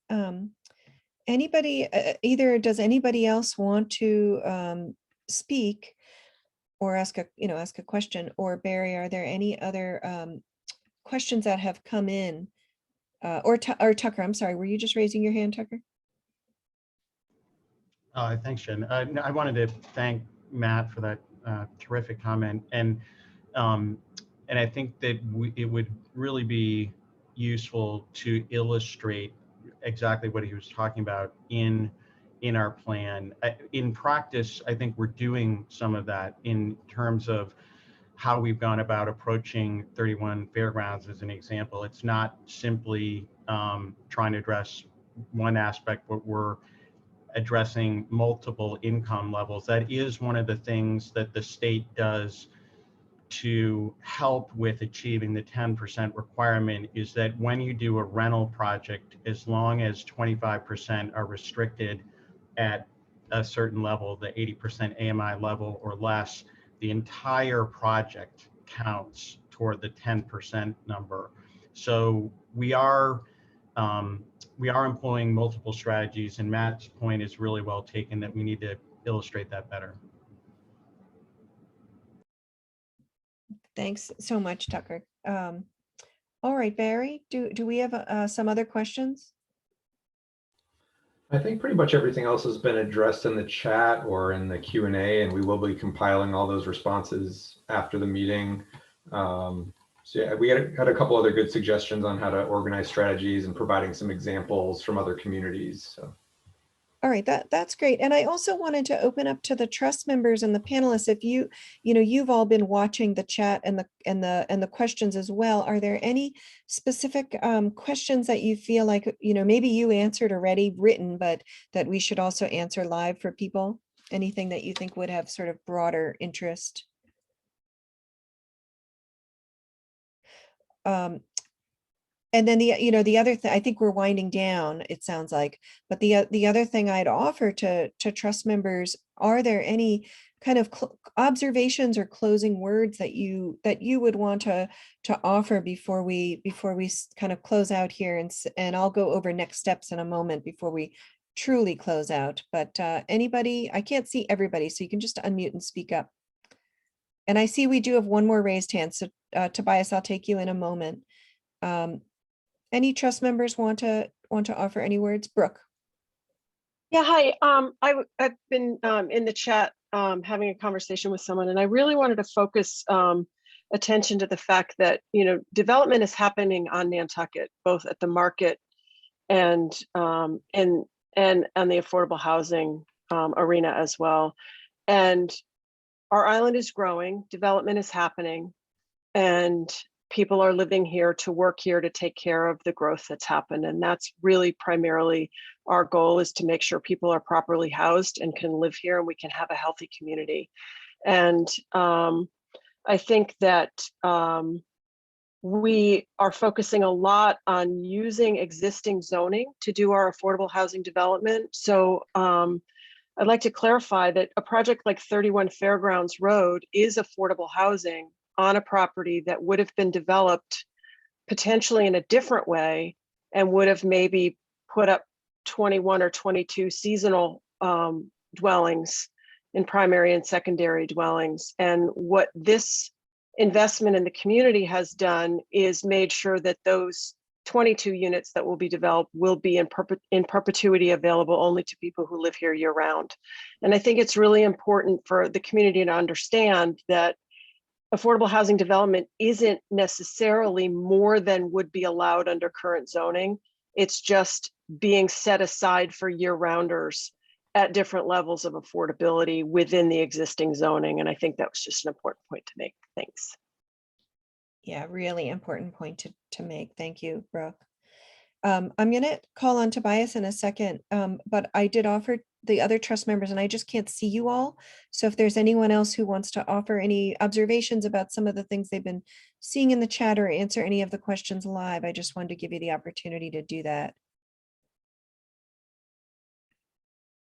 Anybody, does anybody else want to speak or ask a question? Or Barry, are there any other questions that have come in? Or Tucker, I'm sorry, were you just raising your hand, Tucker? Thanks, Jen. No, I wanted to thank Matt for that terrific comment, and I think that it would really be useful to illustrate exactly what he was talking about in our plan. In practice, I think we're doing some of that in terms of how we've gone about approaching 31 Fairgrounds as an example. It's not simply trying to address one aspect, but we're addressing multiple income levels. That is one of the things that the state does to help with achieving the 10% requirement, is that when you do a rental project, as long as 25% are restricted at a certain level, the 80% AMI level or less, the entire project counts toward the 10% number. So we are employing multiple strategies, and Matt's point is really well taken that we need to illustrate that better. Thanks so much, Tucker. All right, Barry, do we have some other questions? I think pretty much everything else has been addressed in the chat or in the Q&A, and we will be compiling all those responses after the meeting. So yeah, we had a couple other good suggestions on how to organize strategies and providing some examples from other communities. So. All right, that's great. And I also wanted to open up to the trust members and the panelists. If you've all been watching the chat and the questions as well. Are there any specific questions that you feel like, maybe you answered already written, but that we should also answer live for people? Anything that you think would have sort of broader interest? And then the other thing, I think we're winding down, it sounds like, but the other thing I'd offer to trust members, are there any kind of observations or closing words that you would want to offer before we kind of close out here, and I'll go over next steps in a moment before we truly close out. But anybody, I can't see everybody, so you can just unmute and speak up. And I see we do have one more raised hand, so Tobias, I'll take you in a moment. Any trust members want to offer any words? Brooke. Yeah, hi. I've been in the chat having a conversation with someone, and I really wanted to focus attention to the fact that development is happening on Nantucket, both at the market and on the affordable housing arena as well. And our island is growing, development is happening, and people are living here to work here to take care of the growth that's happened. And that's really primarily our goal, is to make sure people are properly housed and can live here and we can have a healthy community. And I think that we are focusing a lot on using existing zoning to do our affordable housing development. So I'd like to clarify that a project like 31 Fairgrounds Road is affordable housing on a property that would have been developed potentially in a different way and would have maybe put up 21 or 22 seasonal dwellings in primary and secondary dwellings. And what this investment in the community has done is made sure that those 22 units that will be developed will be in perpetuity available only to people who live here year round. And I think it's really important for the community to understand that affordable housing development isn't necessarily more than would be allowed under current zoning. It's just being set aside for year-rounders at different levels of affordability within the existing zoning. And I think that was just an important point to make. Thanks. Yeah, really important point to make. Thank you, Brooke. I'm going to call on Tobias in a second, but I did offer the other trust members, and I just can't see you all. So if there's anyone else who wants to offer any observations about some of the things they've been seeing in the chat or answer any of the questions live, I just wanted to give you the opportunity to do that.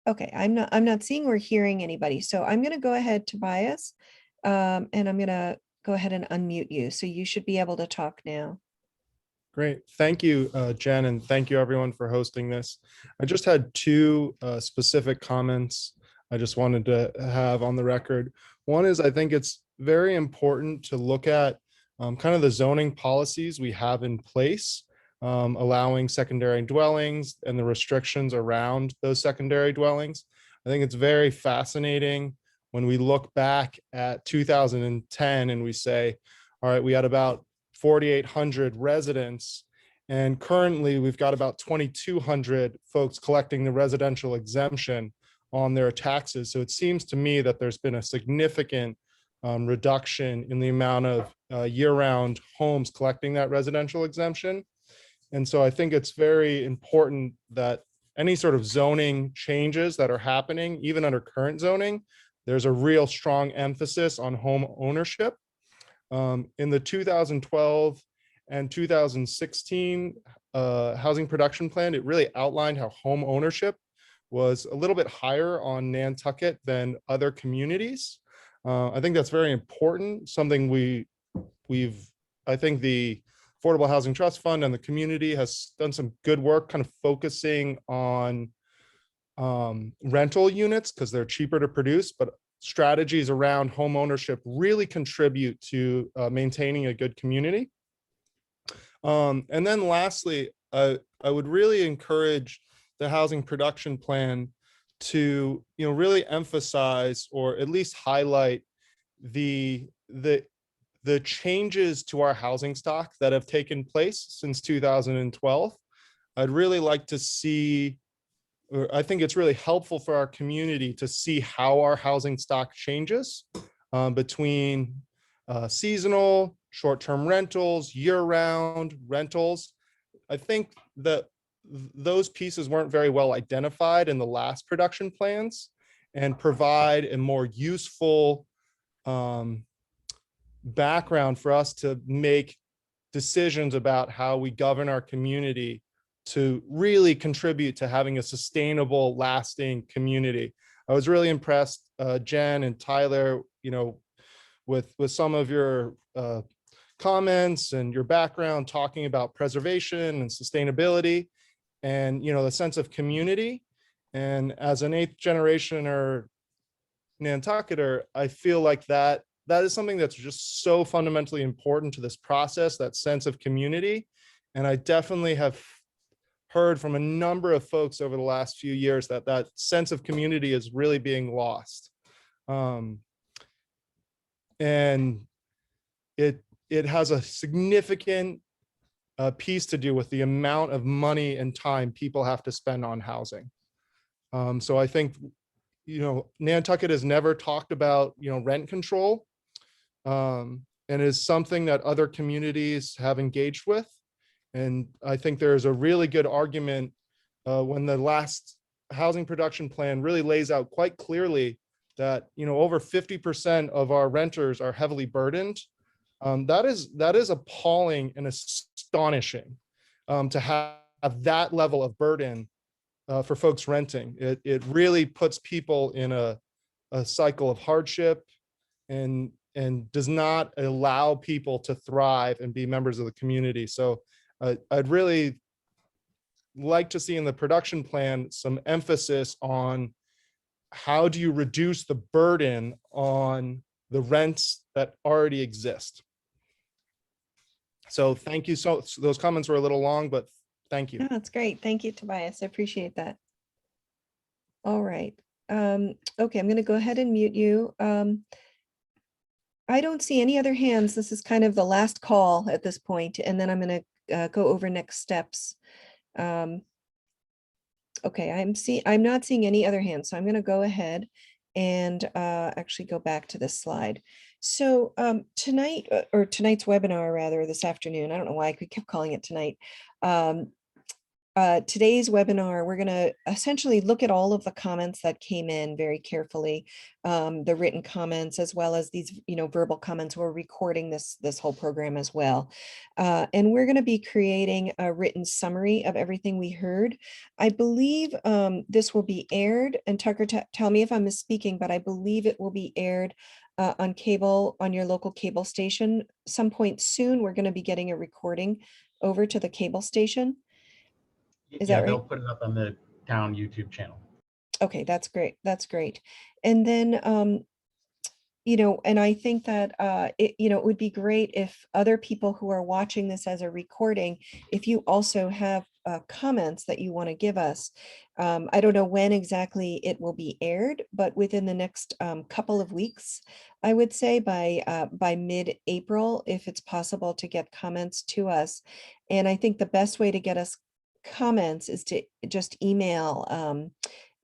Okay, I'm not seeing or hearing anybody. So I'm going to go ahead, Tobias, and I'm going to go ahead and unmute you. So you should be able to talk now. Great. Thank you, Jen, and thank you everyone for hosting this. I just had two specific comments I just wanted to have on the record. One is, I think it's very important to look at kind of the zoning policies we have in place, allowing secondary dwellings and the restrictions around those secondary dwellings. I think it's very fascinating when we look back at 2010 and we say, all right, we had about 4,800 residents, And currently we've got about 2,200 folks collecting the residential exemption on their taxes. So it seems to me that there's been a significant reduction in the amount of year-round homes collecting that residential exemption. And so I think it's very important that any sort of zoning changes that are happening, even under current zoning, there's a real strong emphasis on home ownership. In the 2012 and 2016 housing production plan, it really outlined how home ownership was a little bit higher on Nantucket than other communities. I think that's very important, something I think the Affordable Housing Trust Fund and the community has done some good work kind of focusing on rental units because they're cheaper to produce, but strategies around home ownership really contribute to maintaining a good community. And then lastly, I would really encourage the housing production plan to really emphasize or at least highlight the changes to our housing stock that have taken place since 2012. I'd really like to see, or I think it's really helpful for our community to see how our housing stock changes between seasonal, short-term rentals, year-round rentals. I think that those pieces weren't very well identified in the last production plans and provide a more useful background for us to make decisions about how we govern our community to really contribute to having a sustainable, lasting community. I was really impressed, Jen and Tyler, with some of your comments and your background talking about preservation and sustainability and, the sense of community. And as an 8th generationer Nantucketer, I feel like that is something that's just so fundamentally important to this process, that sense of community. And I definitely have heard from a number of folks over the last few years that sense of community is really being lost. And it has a significant piece to do with the amount of money and time people have to spend on housing. So I think, Nantucket has never talked about, rent control, and is something that other communities have engaged with. And I think there's a really good argument when the last housing production plan really lays out quite clearly that, over 50% of our renters are heavily burdened. That is appalling and astonishing to have that level of burden for folks renting. It really puts people in a cycle of hardship and does not allow people to thrive and be members of the community. So I'd really like to see in the production plan some emphasis on how do you reduce the burden on the rents that already exist. So thank you. So those comments were a little long, but thank you. No, that's great. Thank you, Tobias. I appreciate that. All right. Okay, I'm going to go ahead and mute you. I don't see any other hands. This is kind of the last call at this point, and then I'm going to go over next steps. Okay, I'm not seeing any other hands, so I'm going to go ahead and actually go back to this slide. So tonight, or tonight's webinar rather, this afternoon, I don't know why I kept calling it tonight. Today's webinar, we're going to essentially look at all of the comments that came in very carefully, the written comments, as well as these, verbal comments. We're recording this whole program as well. And we're going to be creating a written summary of everything we heard. I believe this will be aired, and Tucker, tell me if I'm misspeaking, but I believe it will be aired on cable, on your local cable station. Some point soon, we're going to be getting a recording over to the cable station. Is that right? They'll put it up on the town YouTube channel. Okay, that's great. That's great. And then and I think that it would be great if other people who are watching this as a recording, if you also have comments that you want to give us. I don't know when exactly it will be aired, but within the next couple of weeks, I would say by mid-April, if it's possible to get comments to us. And I think the best way to get us comments is to just email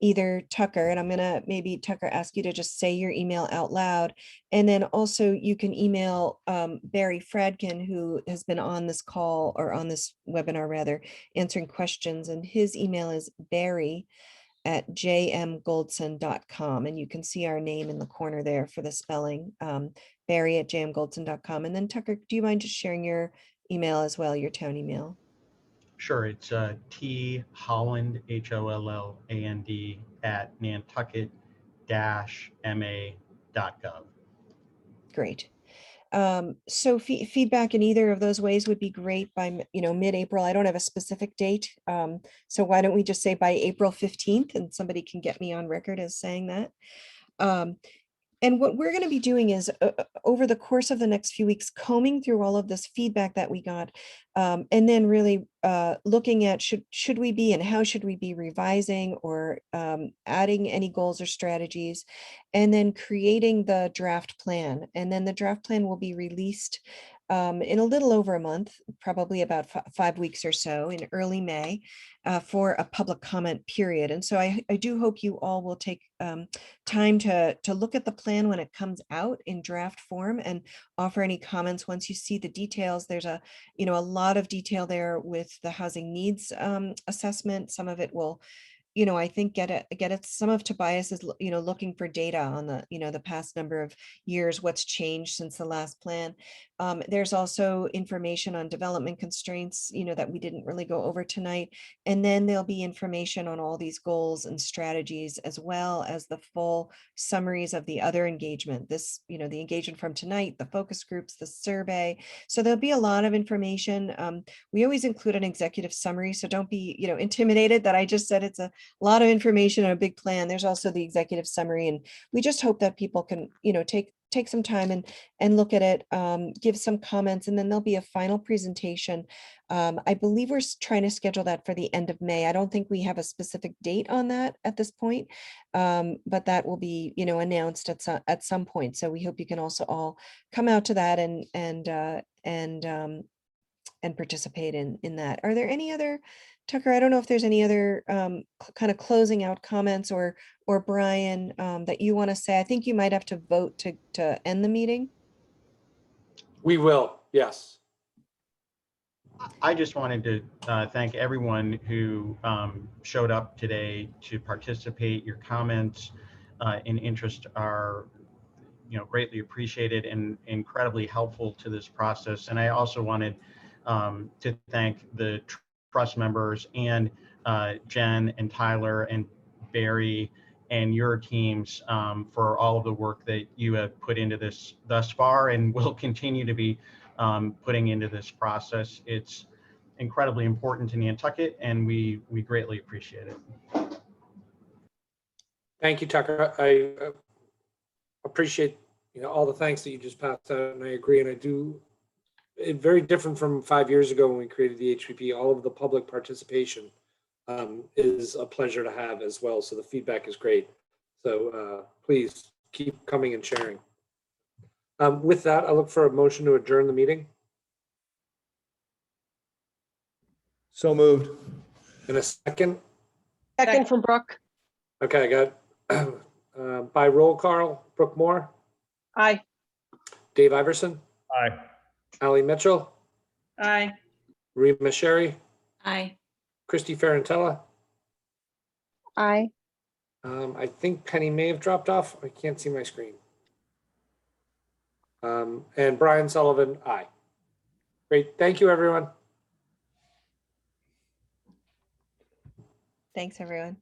either Tucker, and I'm gonna maybe Tucker ask you to just say your email out loud. And then also you can email Barry Fragin, who has been on this call or on this webinar rather, answering questions. And his email is barry@jmgoldson.com. And you can see our name in the corner there for the spelling, barry@jmgoldson.com. And then Tucker, do you mind just sharing your email as well, your town email? Sure, it's T Holland, HOLLAND at Nantucket-MA.gov. Great. So feedback in either of those ways would be great by, mid-April. I don't have a specific date. So why don't we just say by April 15th, and somebody can get me on record as saying that. And what we're going to be doing is over the course of the next few weeks, combing through all of this feedback that we got, and then really looking at should we be and how should we be revising or adding any goals or strategies, and then creating the draft plan. And then the draft plan will be released in a little over a month, probably about 5 weeks or so in early May for a public comment period. And so I do hope you all will take time to look at the plan when it comes out in draft form and offer any comments once you see the details. There's a lot of detail there with the housing needs assessment. Some of it will, I think get it. Some of Tobias is, looking for data on the, the past number of years, what's changed since the last plan. There's also information on development constraints, that we didn't really go over tonight. And then there'll be information on all these goals and strategies, as well as the full summaries of the other engagement, this, the engagement from tonight, the focus groups, the survey. So there'll be a lot of information. We always include an executive summary, so don't be, intimidated that I just said it's a lot of information and a big plan. There's also the executive summary, and we just hope that people can, take some time and look at it, give some comments, and then there'll be a final presentation. I believe we're trying to schedule that for the end of May. I don't think we have a specific date on that at this point, but that will be, announced at some point. So we hope you can also all come out to that and participate in that. Are there any other, Tucker, I don't know if there's any other kind of closing out comments or Brian that you want to say? I think you might have to vote to end the meeting. We will, yes. I just wanted to thank everyone who showed up today to participate. Your comments and interest are, greatly appreciated and incredibly helpful to this process. And I also wanted to thank the trust members and Jen and Tyler and Barry and your teams for all of the work that you have put into this thus far and will continue to be putting into this process. It's incredibly important to Nantucket, and we greatly appreciate it. Thank you, Tucker. I appreciate all the thanks that you just passed out, and I agree. And I do. It's very different from 5 years ago when we created the HPP. All of the public participation is a pleasure to have as well. So the feedback is great. So please keep coming and sharing. With that, I look for a motion to adjourn the meeting. So moved. In a second. Second from Brooke. Okay, I got by roll call, Brooke Moore. Aye. Dave Iverson. Aye. Allison Mitchell. Aye. Rima Sherry. Aye. Christy Farantella. Aye. I think Penny may have dropped off. I can't see my screen. And Brian Sullivan, aye. Great. Thank you, everyone. Thanks, everyone.